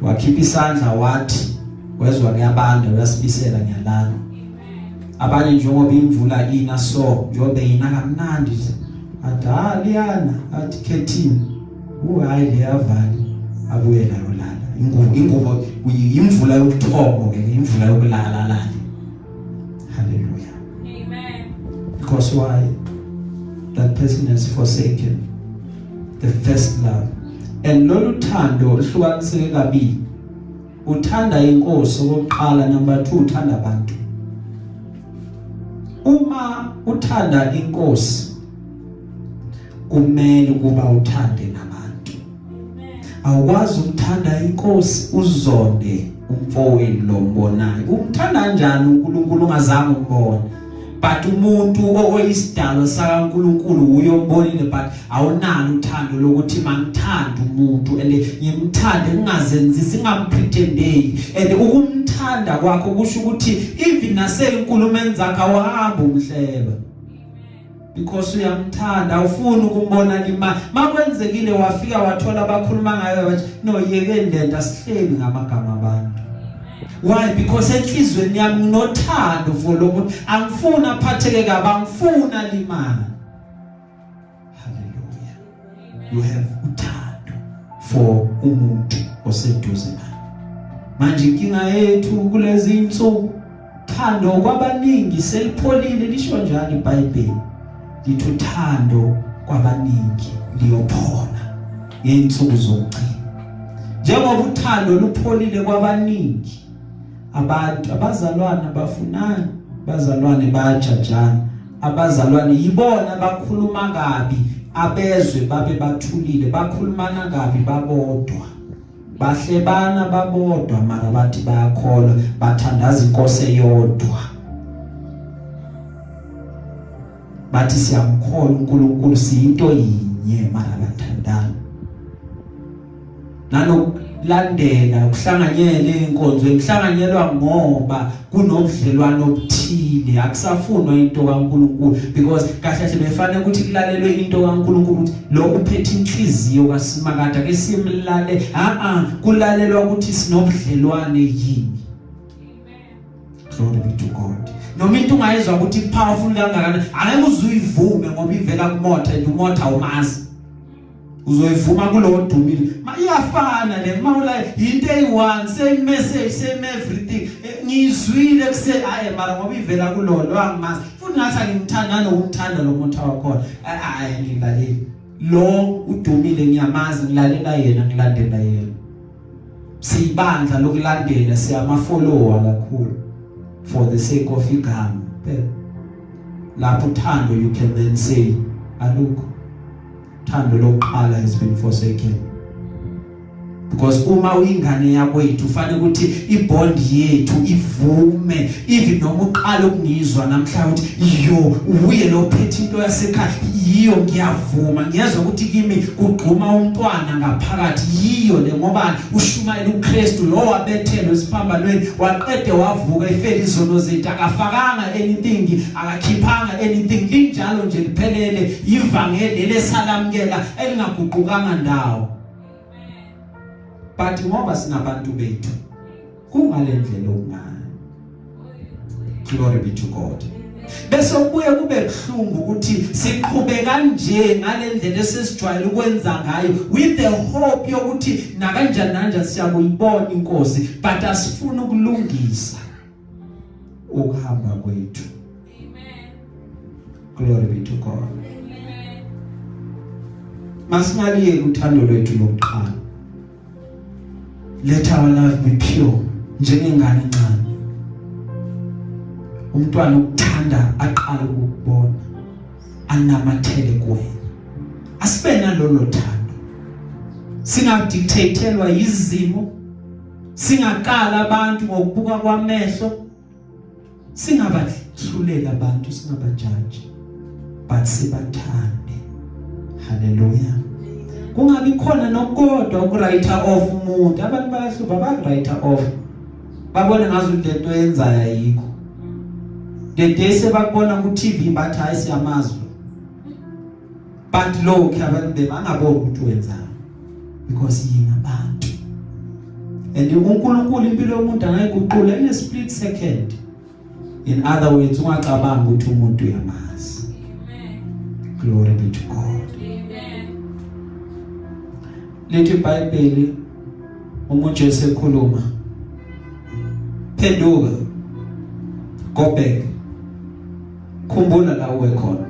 wakhipha isandla wathi wezwa kuyabanda uyasibisela ngiyalala abanye njengoba imvula ina so njobe ina kamnandi adaliyana athi khethini hayi le yavali abuye nayo lala ingubo imvula yokuthoko ke imvula yokulala lala. Hallelujah. Amen. Because why? That person has forsaken the first love. And lolu thando lihlukaniseke kabili. uthanda inkosi okokuqala, number 2 uthanda abantu. Uma uthanda inkosi kumele kuba uthande nabantu. Awukwazi ukuthanda inkosi uzonde umfowenu lo mbonayo. Umthanda kanjani uNkulunkulu ungazange umbone? But umuntu oyisidalo sakaNkulunkulu uyombonile, but awunalo uthando lokuthi mangithanda umuntu ngimthande ngingazenzisi ngingampretendeli. And ukumthanda kwakho kusho ukuthi even naseyinkulumeni zakhe awuhambi umhleba, because uyamthanda, awufuni ukumbona imali. Makwenzekile wafika wathola abakhuluma ngayo bathi no yeke ndenda sihleli ngamagama abantu. Why? Because enhlizweni yami nginothando for lo muntu, angifuna aphatheke kabi, angifuna limali. Hallelujah. You have uthando for umuntu oseduze nawe. Manje inkinga yethu kulezi insuku, thando kwabaningi selipholile. Lisho njalo iBhayibheli lithi uthando kwabaningi liyophola ngeinsuku zokugcina. Njengoba uthando lupholile kwabaningi, abantu abazalwane abafunani, abazalwane bayajajana, abazalwane yibona bakhuluma kabi, abezwe babe bathulile, bakhulumana kabi babodwa, bahlebana babodwa, mara bathi bayakholwa, bathandaza inkosi eyodwa, bathi siyamkholwa uNkulunkulu, siyinto yinye, mara bathandana. Landela ukuhlanganyela inkonzo ekuhlanganyelwa ngoba kunobudlelwano obuthile, akusafunwa into kaNkulunkulu, because kahle befanele ukuthi kulalelwe into kaNkulunkulu, ukuthi lo uphethe inhliziyo kaSimakade ake simlale. Kulalelwa ukuthi sinobudlelwane yini. Glory be to God. Noma into ungayezwa ukuthi powerful kangakanani, angeke uzuyivume ngoba ivela kumotha, and umotha awumazi. Uzoyivuma kulo odumile. Iyafana le mawula into eyi1, same message, same everything. Ngizwile kuse mara ngoba ivela kulolo angimazi. Futhi ngathi angimthanda nokumthanda lo muntu wakho. Ngilaleli. Lo udumile ngiyamazi, ngilalela yena, ngilandela yena. Siyibandla lokulandela, siyama follower kakhulu for the sake of igama. Lapho uthando you can then say alukho. Thando lokuqala has been forsaken. Because uma uyingane yakho yethu ufanele ukuthi ibond yethu ivume, even noma uqala ukungizwa namhlanje ukuthi yo uye lo phethe into yasekhaya, yiyo ngiyavuma, ngiyezwa ukuthi kimi kugquma umntwana ngaphakathi, yiyo le ngoba ushumayela uKristu lo wabethelwe esiphambanweni, waqede wavuka efela izono zethu, akafakanga anything, akakhiphanga anything, linjalo nje liphelele ivangeli lesalamkela elingaguqukanga ndawo. But ngoba sinabantu bethu kungalendlela okungani. Glory be to God. Bese kubuye kube kuhlungu ukuthi siqhubeka kanje ngalendlela esesijwayele ukwenza ngayo, with the hope yokuthi nakanjani nanje siyakuyibona inkosi, but asifuna ukulungisa ukuhamba kwethu. Amen. Glory be to God. Amen. Masingaliyeki uthando lwethu lokuqala. Let our love be pure. Njengengane encane, umntwana ukuthanda aqala ukubona, anamathele kuwena. Asibe nalolo thando, singadictatelwa izimo, singaqala abantu ngokubuka kwamehlo, singabahlulela abantu, singabajaji, but sibathande. Hallelujah. Kungabi khona nokodwa ukwriter off umuntu. Abantu bayahluba ba-writer off, babona ngazo lento yenzayo ayikho. The day sebakubona ku TV bathi hayi siyamazwa, but lo ke abantu bangaboni ukuthi wenzayo, because yingabantu. And uNkulunkulu impilo yomuntu angayiguqula in a split second. In other words, ungacabanga ukuthi umuntu uyamazi. Amen. Glory be to God. Lithi iBhayibheli umuntu esekhuluma, phenduka, go back, khumbula la uwe khona.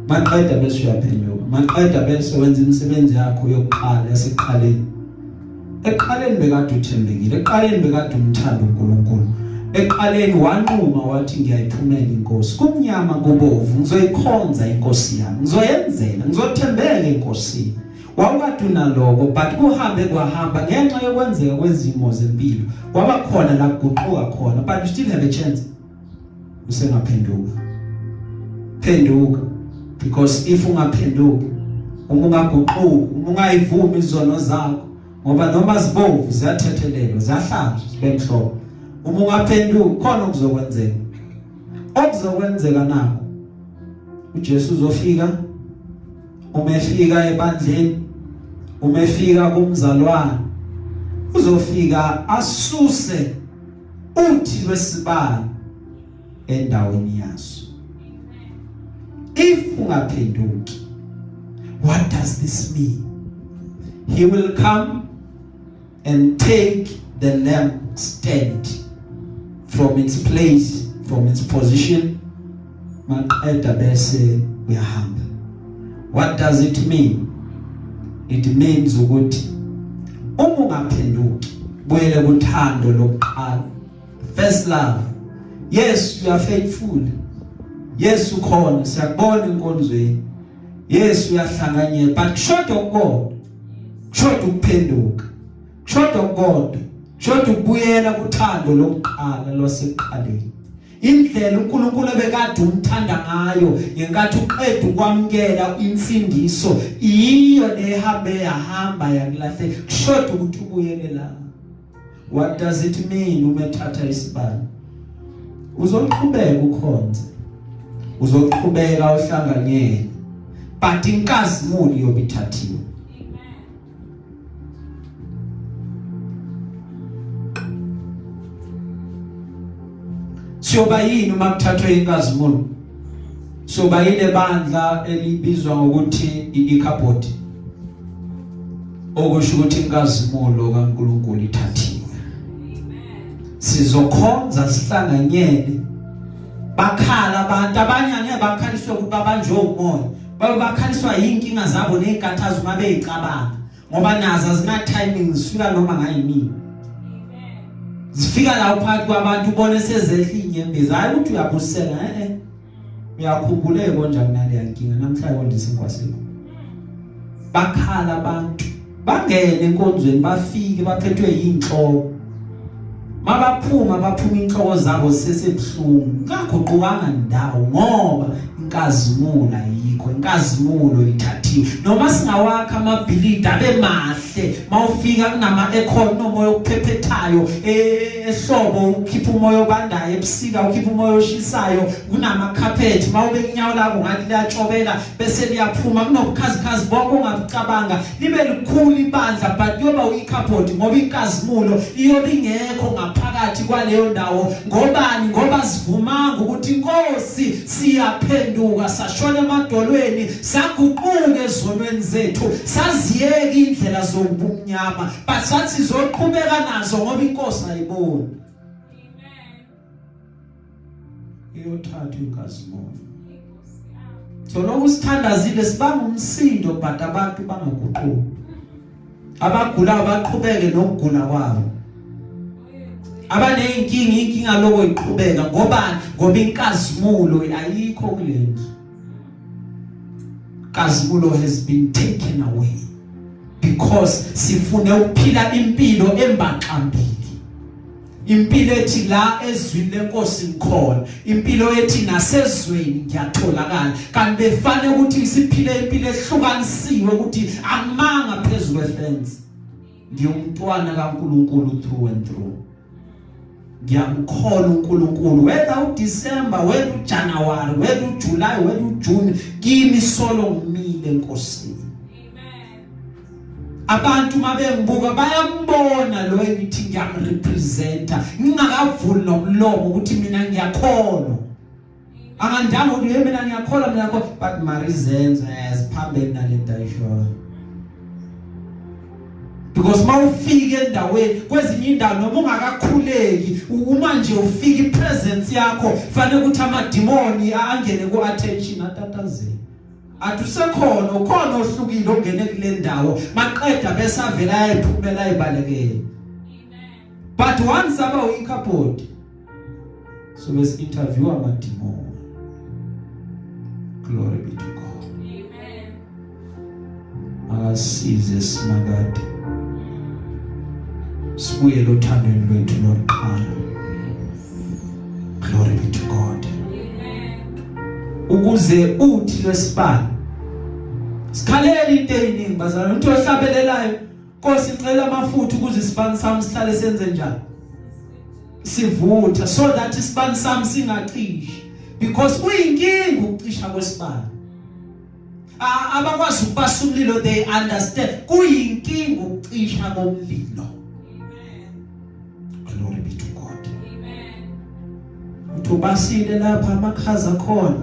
Maqeda bese uyaphenduka, maqeda bese wenza imisebenzi yakho yokuqala yasiqaleni. eqaleni bekade uthembekile, eqaleni bekade umthanda uNkulunkulu, eqaleni wanquma wathi ngiyayiphumela inkosi, kumnyama kubovu ngizoyikhonza inkosi yami, ngizoyenzela, ngizothembeka enkosini. Wawukade unaloko but kuhambe kwahamba ngenxa yokwenzeka kwezimo zempilo kwaba khona la kuguquka khona, but you still have a chance. Usengaphenduka, phenduka, because if ungaphenduka, uma ungaguquki, uma ungayivumi izono zakho, ngoba noma zibovu ziyathethelelwa, ziyahlanjwa zibe mhlophe, uma ungaphenduka khona okuzokwenzeka. Okuzokwenzeka nakho uJesu uzofika, umefika ebandleni, umefika kumzalwane, uzofika asuse uthi lwesibani endaweni yaso. If ungaphenduki, what does this mean? He will come and take the lampstand from its place, from its position. Maqeda bese uyahamba. What does it mean? It means ukuthi uma ungaphenduki, buyele kuthando lokuqala, first love. Yes, you are faithful. Yes, ukhona, siyakubona inkonzweni. Yes, uyahlanganyela, but short of God, short ukuphenduka, short of God, short ukubuyela kuthando lokuqala lwasekuqaleni. Indlela uNkulunkulu ebekade umthanda ngayo ngenkathi uqeda ukwamkela insindiso iyo lehambe yahamba yakulahle, short ukuthi ubuyele la. What does it mean uma ethatha isibani? Uzoqhubeka ukhonze, uzoqhubeka uhlanganyele, but inkazimulo yobithathiwe. Siyoba yini uma kuthathwe inkazimulo? Siyoba yile bandla elibizwa ngokuthi ikhabhodi, okusho ukuthi inkazimulo kaNkulunkulu ithathiwe. Sizokhonza sihlanganyele, bakhala abantu abanye angeke bakhaliswe ukuba banje umoya, bakhaliswa inkinga zabo nezikathazo ngabe ezicabanga, ngoba nazo azina timing, zifika noma ngayimini. Zifika la uphakathi kwabantu ubone sezehla inyembezi, hayi ukuthi uyabusela, uyakhumbula konja kunale nkinga namhlanje kondisinkwasiko. Bakhala abantu, bangene enkonzweni, bafike baphethwe yinhloko. Mabaphuma baphuma inhloko zabo sesebhlungu, ngaguqukanga ndawo ngoba inkazimulo ayikho, inkazimulo ithathiwe. Noma singawakha amabhilidi abemahle, mawufika kunama aircon nomoya okuphephethayo, ehlobo ukhipha umoya obandayo, ebusika ukhipha umoya oshisayo, kunama carpet, mawubeka inyawo lakho ngathi liyatshobela bese liyaphuma, kunobukhazikhazi bonke ongabicabanga, libe likhulu ibandla, but yoba uyikhabhodi ngoba inkazimulo iyobe ingekho ngaphakathi kwaleyo ndawo. Ngobani? Ngoba sivumanga ukuthi inkosi siyaphenduka, sashona emadolweni, saguquke ezonweni zethu, saziyeka indlela zobumnyama, but sathi sizoqhubeka nazo ngoba inkosi ayiboni. Iyothatha inkazimulo. So lokhu sithandazile sibanga umsindo, but abantu bangaguquki. Abagula baqhubeke nokugula kwabo. Inkinga lokho iqhubeka ngoba inkazimulo ayikho kulendlu. Inkazimulo has been taken away because sifune ukuphila impilo embaxambili. Impilo ethi la ezwini lenkosi ngikhona, impilo ethi nasezweni ngiyatholakala, kanti befane ukuthi siphile impilo ehlukanisiwe ukuthi amanga phezulu kwefence. Ngiyumntwana kaNkulunkulu through and through. Ngiyamkhola uNkulunkulu, whether uDecember, whether uJanuary, whether uJuly, whether uJune, kimi solo ngimile enkosini. Abantu mabengibuka bayambona lo engithi ngiyamrepresenta, ngingakavuli nomlomo ukuthi mina ngiyakholwa. Angandanga ukuthi mina ngiyakholwa, but marizenza asiphambene nalento ayishoyo. Because mawufika endaweni kwezinye indawo noma ungakakhuleki, uma nje ufika ipresence yakho fanele ukuthi amademoni angene ku-attention atatazeni. Atusekhona ukhona ohlukile ongene kule ndawo maqeda bese avela ayiphumela ayibalekele. But once aba uyikhabhodi so bese interview amadimoni. Glory be to God. Amen. Asize simakade. Sibuye lothandweni lwethu lokuqala. Glory be to God. Amen. Ukuze uthi lesibani sikhalela into eyiningi bazalwane uthi ohlabelelayo Nkosi ngicela amafutha ukuze isibani sami sihlale senze njani sivutha so that isibani sami singacishi because kuyinkinga ukucisha kwesibani abakwazi ukubasa umlilo they understand kuyinkinga ukucisha komlilo. Glory be to God. Amen. Utubasile lapha amakhaza khona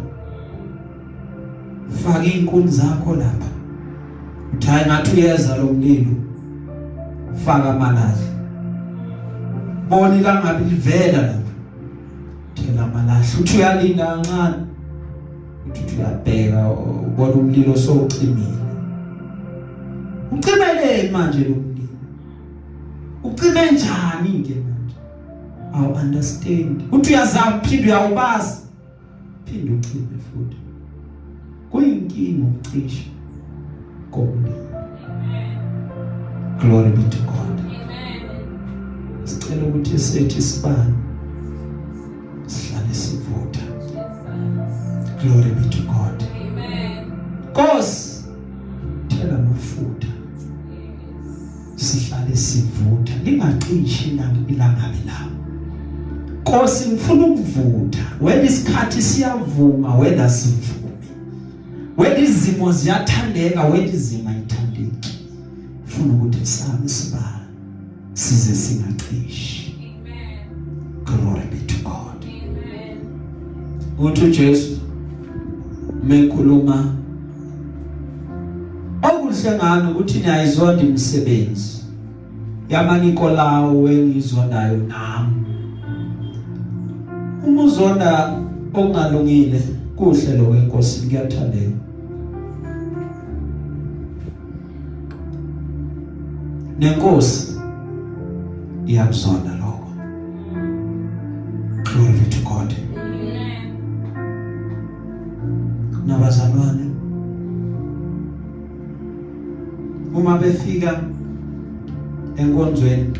faka inkuni zakho lapha uthayi ngathi uyeza lo mlilo faka amalahle boni kangabi livela lapha thela amalahle uthi uyalinda kancane uthi uyabheka ubona umlilo sowucimile ucimele manje lo mlilo ucime njani ke manje I understand uthi uyazama phinde uyawubasa phinde ucime futhi kuyinkinga ukucisha komlilo. Glory be to God. Amen. Sicela ukuthi sethi isibani sihlale sivutha. Glory be to God. Amen. Nkosi thela amafutha sihlale sivutha lingacishi ilanga lapho. Nkosi ngifuna ukuvutha wena isikhathi siyavuma wena sivume. Wena izimo ziyathandeka wena izimo ayithandeki. Ufuna ukuthi sami sibani size singacishi. Amen. Glory be to God. Amen. Uthi Jesu mekhuluma okuhle ngani ukuthi niyayizonda imisebenzi yamaniko lawo engizondayo nami. Uma uzonda okungalungile kuhle lokho Nkosi ngiyathandeka. Nenkosi iyakuzonda lokho. Glory be to God. Amen. Nabazalwane uma befika enkonzweni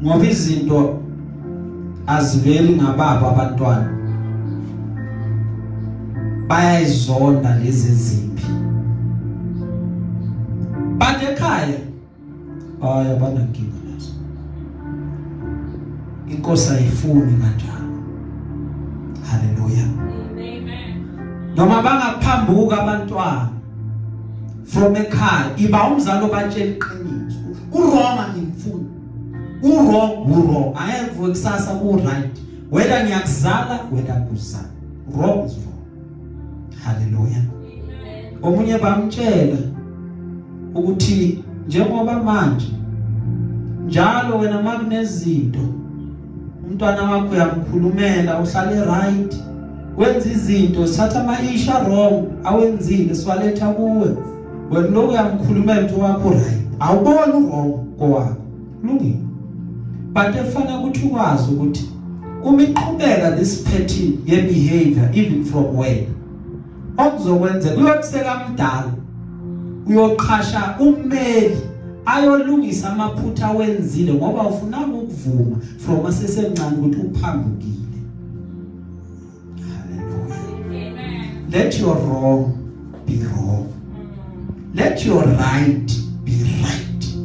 ngoba izinto aziveli ngababa abantwana bayayizonda lezi zimpi but ekhaya abanankinga nazo. Inkosi ayifuni kanjalo. Hallelujah. Amen. Noma bangaphambuka abantwana from ekhaya iba umzalo batshela iqiniso urong angimfuni urong ayekho kusasa ku right whether ngiyakuzala whether kuzala wrong is wrong. Hallelujah. Amen. Omunye bamtshela ukuthi njengoba manje njalo wena makunezinto umntwana wakho uyamkhulumela uhlale right wenza izinto sithatha amaisha wrong awenzile siwaletha kuwe wena lo uyamkhulumela umuntu wakho right awuboni wrong kwakho kulungile but efana ukuthi ukwazi ukuthi uma iqhubeka this pattern ye behavior even from where okuzokwenza kuyokuseka mdala uyoqhasha ummeli ayolungisa amaphutha wenzile ngoba ufuna ukuvuma from asesemncane ukuthi uphambukile. Hallelujah. Amen. Let your wrong be wrong. Let your right be right.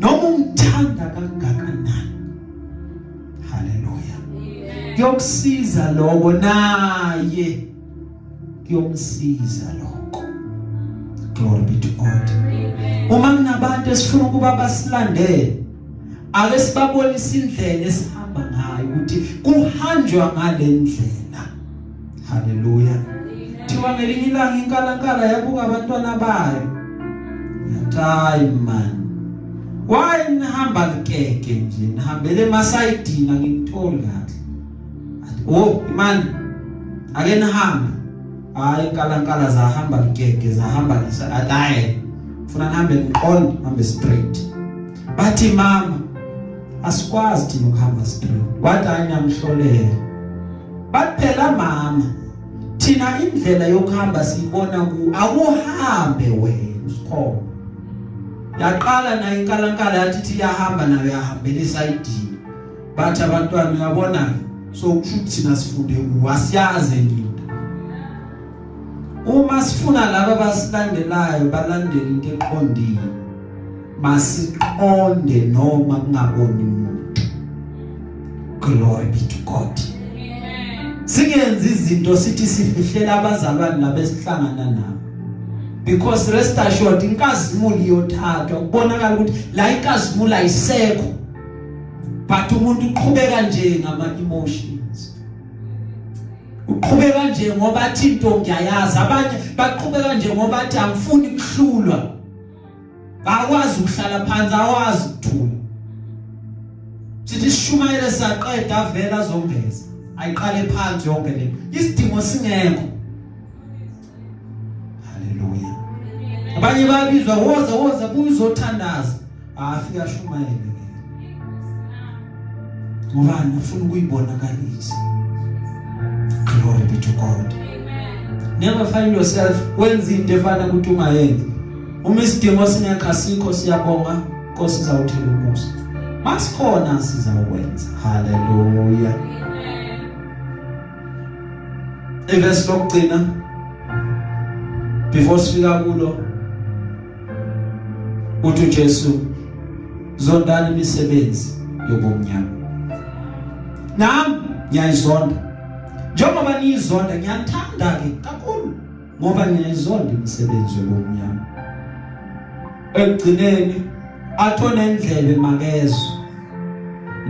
Noma umthanda kangakanani. Hallelujah. Amen. Kuyokusiza lokho naye kuyomsiza lokho. Glory be to God. Amen. Uma kunabantu esifuna ukuba basilandele ake sibabonise indlela esihamba ngayo ukuthi kuhanjwa ngale ndlela. Hallelujah. Thiwa ngelinye ilanga inkalankala yabuka abantwana bayo yathayi man why nihamba likeke nje nihambele emasayidini ngimtholi kahle oh man ake nihamba hayi inkalankala zahamba ngeke zahamba hayi ufuna nihambe ngiqonde hambe straight bathi mama asikwazi thina ukuhamba straight wathi ayinamhlolela bathi phela mama thina indlela yokuhamba siyibona ku akuhambe wena usikhona yaqala na inkalankala yathi iyahamba nayo yahambela esayidini bathi abantwana uyabona so kushuthi thina sifunde wasiyaze into uma sifuna laba basilandelayo balandele into eqondile masiqonde noma kungaboni umuntu. Glory be to God. Singenzi izinto sithi sifihlela abazalwane labesihlangana nabo because rest assured inkazimulo iyothathwa kubonakala ukuthi la inkazimulo ayisekho but umuntu uqhubeka nje ngama emotions uqhubeka nje ngoba athi into ngiyayazi abanye baqhubeka nje ngoba athi angifuni ukuhlulwa bawazi ukuhlala phansi awazi ukuthula sithi Shumayele saqeda avela zongeza ayiqale phansi yonke le isidingo singekho. Hallelujah. Abanye babizwa woza buyizothandaza afika Shumayele ngoba ufuna ukuyibonakalisa. Glory be to God. Never find yourself wenza into efana ukuthi ungayenzi uma isidingo singekho sikho siyabonga Nkosi izawuthela umusa masikhona sizakwenza. Hallelujah. Verse lokugcina before sifika kulo uthi uJesu zondani imisebenzi yobumnyama nami ngiyayizonda njengoba niyizonda ngiyathanda ke kakhulu ngoba ngiyayizonda imisebenzi yobumnyama ekugcineni athona indlebe makezo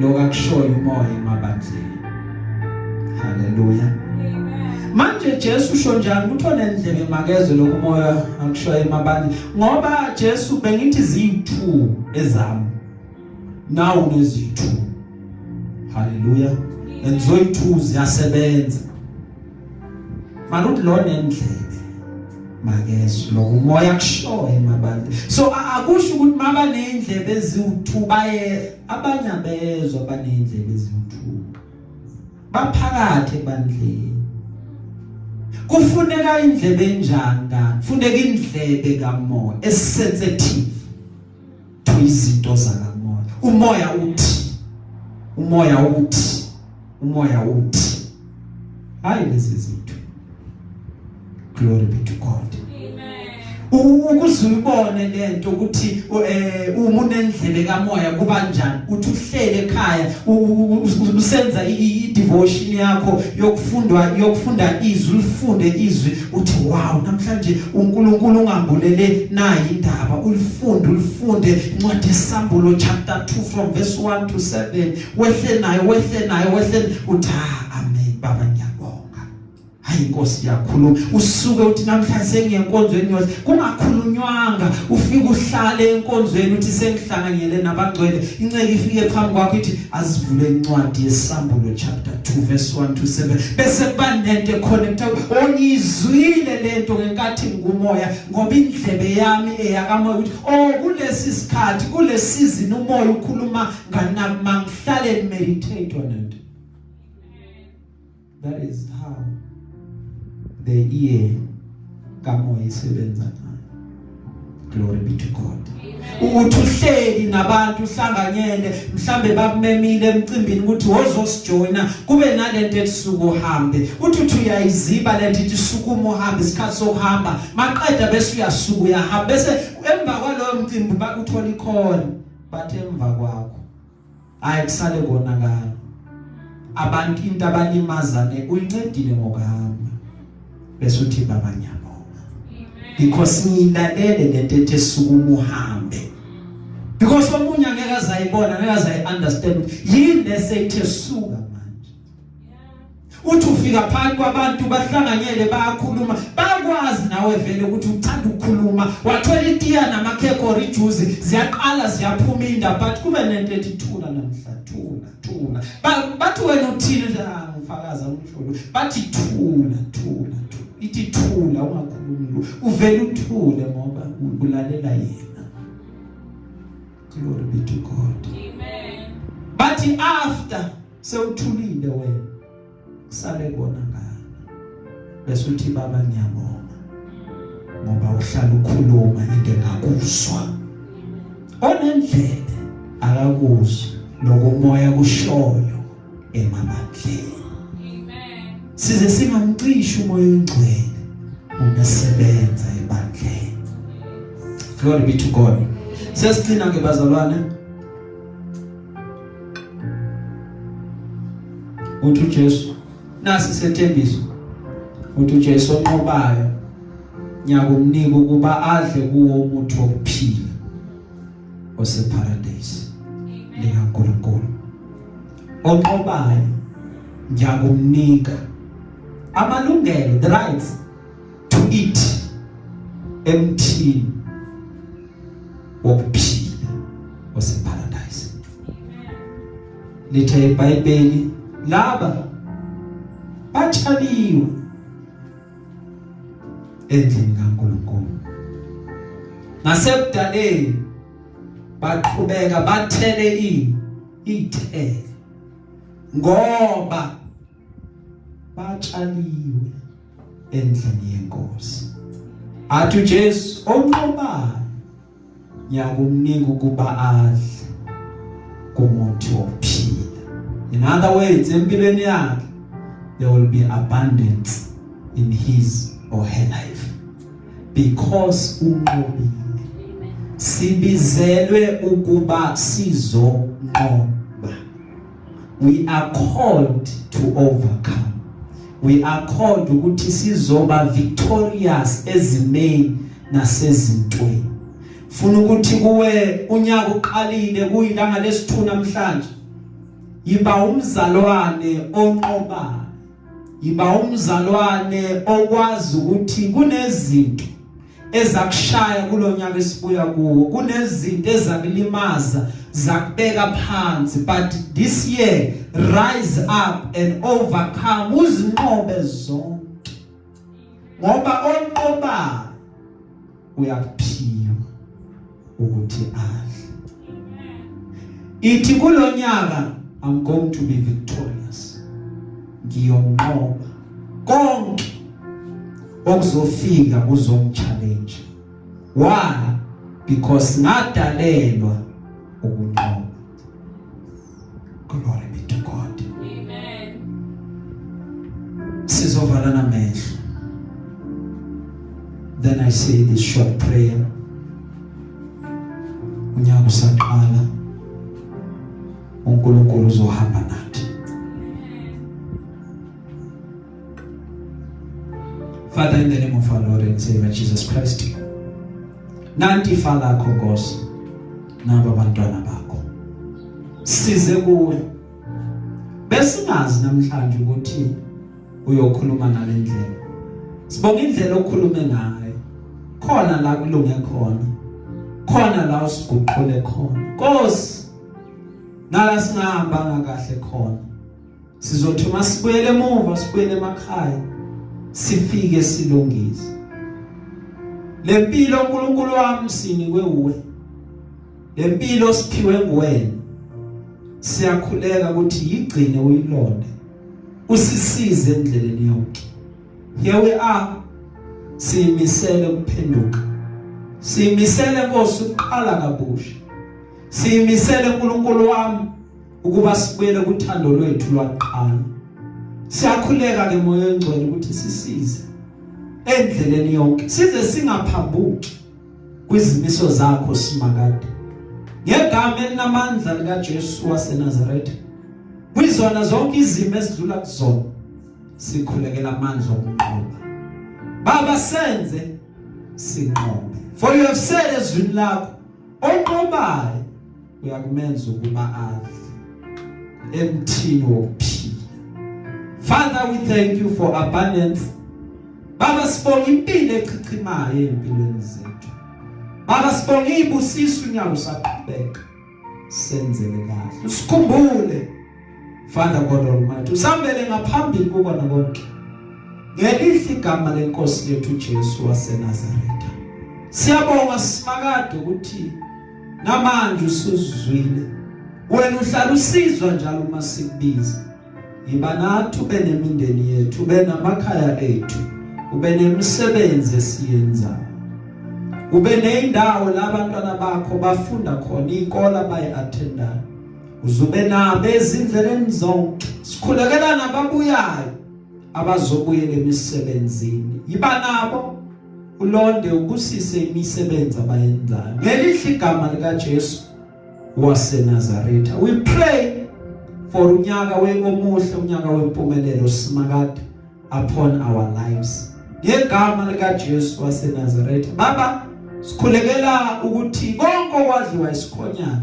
lokakushoya umoya emabandleni. Hallelujah. Manje Jesu usho njani uthona indlebe makezo lokumoya akushoya emabandleni ngoba Jesu bengithi ziyi2 ezami nawu neziyi2. Hallelujah. Enzoyi2 ziyasebenza maluthi lona endlebe makezo lokumoya akushoya emabandleni so akusho ukuthi maba neindlebe eziwu2 baye abanye abezwe abaneindlebe eziwu2 baphakathi ebandleni. Kufuneka indlebe enjani kanti kufuneka indlebe kamoya esensitive to izinto zakamoya. Umoya uthi hayi lezi zinto. Glory be to God. Ukuzibone lento ukuthi umuntu endlebe kamoya kuba njani uthi uhlele ekhaya usenza i-devotion yakho yokufunda izwi ulifunde izwi uthi wow namhlanje uNkulunkulu ungambulele nayi indaba ulifunde incwadi yeSambulo chapter 2 from verse 1 to 7 wehle nayo uthi amen baba hayi Nkosi yakhuluma usuke uthi namhlanje sengiyenkonzweni yonke kungakhulunywanga ufike uhlale enkonzweni uthi sengihlanganyele nabangcwele inceke ifike phambi kwakho ithi azivule incwadi yeSambulo chapter 2 verse 1 to 7 bese kuba nento econnecta onyizwile lento ngenkathi ngumoya ngoba indlebe yami eyakamoya ukuthi kulesi sikhathi kule season umoya ukhuluma nganami mangihlale meditate on it. That is how the ear kamoya isebenza nayo. Glory be to God. Uthuhleli nabantu uhlanganyele mhlambe bakumemile emcimbini ukuthi wozosijoina kube nalento etsuku uhambe uthi uyayiziba lento ithi sukuma uhambe isikhathi sokuhamba maqeda bese uyasuka uyahamba bese emva kwaloyo mcimbi bakuthola ikhona bathe emva kwakho ayikusale konakala abantu into abanimazane uyincedile ngokuhamba bese uthi baba ngiyabonga because ngilalele lento ethi sukuma uhambe because omunye angeke azayibona angeke azayi-understand yini lesayithe suka manje uthi ufika phakathi kwabantu bahlanganyele bayakhuluma bakwazi nawe vele ukuthi uthanda ukukhuluma wathola itiya namakhekhe or ijuice ziyaqala ziyaphuma indaba but kube nento ethi thula namhla thula bathi wena uthini ngifakaza umhlolo bathi thula ithi thula ungakhulumi uvela uthule ngoba ulalela yena. Glory be to God. Amen. But after sewuthulile wena kusale kona ngani bese uthi baba ngiyabonga ngoba uhlala ukhuluma into engakuzwa onendlebe akakuzwa lokumoya kushoyo emabandleni. Amen. Size singamcishi umoya oyingcwele umesebenza ebandleni. Glory be to God. Sesicina ke bazalwane uthi uJesu nasi sethembiso uthi uJesu onqobayo ngiyakumnika ukuba adle kuwo umuthi wokuphila oseparadise likaNkulunkulu. Onqobayo ngiyakumnika amalungelo, the rights to eat emthini wokuphila oseparadise. Lithe iBhayibheli laba batshaliwe endlini kaNkulunkulu nasekudaleni baqhubeka bathele ithele ngoba batshaliwe endlini yenkosi. Athi uJesu onqobayo ngiyakumnika ukuba adle kumuthi wokuphila. In other words, empilweni yakhe there will be abundance in his or her life because unqobile. Sibizelwe ukuba sizonqoba. We are called to overcome. We are called ukuthi sizoba victorious ezimeni nasezintweni. Funa ukuthi kuwe unyaka uqalile kuyilanga lesithu namhlanje yiba umzalwane onqobayo. Yiba umzalwane okwazi ukuthi kunezinto ezakushaya kulonyaka esibuya kuwo, kunezinto ezakulimaza zakubeka phansi, but this year rise up and overcome, uzinqobe zonke ngoba onqobayo uyaphiwa ukuthi adle. Ithi kulonyaka I'm going to be victorious. Ngiyonqoba konke okuzofika kuzongchallenge. Why? Because ngadalelwa ukunqoba. Glory be to God. Amen. Sizovala namehlo. Then I say this short prayer. Unyaka usaqala. uNkulunkulu uzohamba nathi. Father, in the name of our Lord and Savior Jesus Christ, nanti fa lakho Nkosi naba bantwana bakho size kuwe besingazi namhlanje ukuthi uyokhuluma nalendlela. Sibonga indlela okhulume ngayo, khona la kulunge khona, khona la usiguqule khona Nkosi, nala singahamba kahle khona sizothuma sibuyele emuva, sibuyele emakhaya, sifike silungise lempilo uNkulunkulu wami sinikwe uwe, lempilo siphiwe nguwena. Siyakhuleka ukuthi yigcine uyilonde, usisize endleleni yonke. Here we are, siyimisele ukuphenduka, siyimisele Nkosi ukuqala kabusha, siyimisele uNkulunkulu wami ukuba sibuyele kuthando lwethu lwaqala. Siyakhuleka ke moya ongcwele ukuthi sisize endleleni yonke, size singaphambuki kwizimiso zakho simakade. Ngegama elinamandla lika Jesu waseNazaretha, kwizona zonke izimo ezidlula kuzona, sikhulekela amandla okunqoba. Baba senze sinqobe. For you have said ezwini lakho, onqobayo uyakumenza ukuba adle emthini wokuphila. Father, we thank you for abundance. Baba sibonga impilo echichimayo empilweni zethu. Baba sibonga ibusiso unyaka usaqhubeka. Senzele kahle. Usikhumbule Father God Almighty. Usambele ngaphambili kubona konke. ngelihle igama lenkosi lethu Jesu waseNazaretha. Siyabonga simakade ukuthi namanje usuzwile. Wena uhlala usizwa njalo uma sikubiza. Yiba nathi ube nemindeni yethu, ube namakhaya ethu, ube nemisebenzi esiyenzayo. Ube neindawo la abantwana bakho bafunda khona ikole abayi-attendayo. Uzube nabo ezindleleni zonke. Sikhulekela nababuyayo abazobuyela emisebenzini. Yiba nabo ulonde ubusise imisebenzi abayenzayo. Ngelihle igama lika Jesu waseNazaretha. We pray for unyaka omuhle, unyaka wempumelelo simakade upon our lives. Ngegama lika Jesu waseNazaretha. Baba, sikhulekela ukuthi konke okwadliwa isikhonyana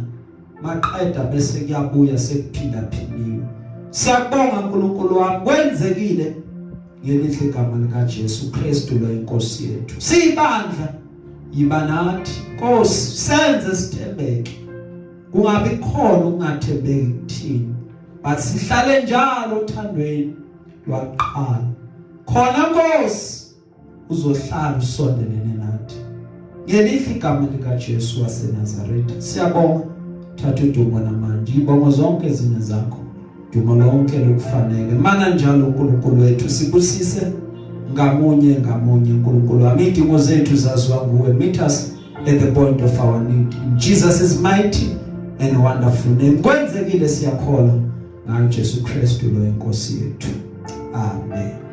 maqeda bese kuyabuya sekuphinda philiwe. Siyabonga uNkulunkulu wami kwenzekile ngelihle igama lika Jesu Kristu lo inkosi yethu. Sibandla yiba nathi Nkosi, senze sithembeke. Kungabi khona ukungathembeki kuthini. But sihlale njalo uthandweni lwaqala. Khona Nkosi uzohlala usondelene nathi. Ngelihle igama lika Jesu waseNazaretha. Siyabonga, thatha udumo namandla. Ibongo zonke zine zakho. Dumo lonke lokufanele. Mana njalo uNkulunkulu wethu sibusise ngamunye uNkulunkulu wami. Idingo zethu zaziwa nguwe. Meet us at the point of our need. In Jesus' mighty and wonderful name. Kwenzekile siyakholwa ngayo Jesu Kristu lo inkosi yethu. Amen.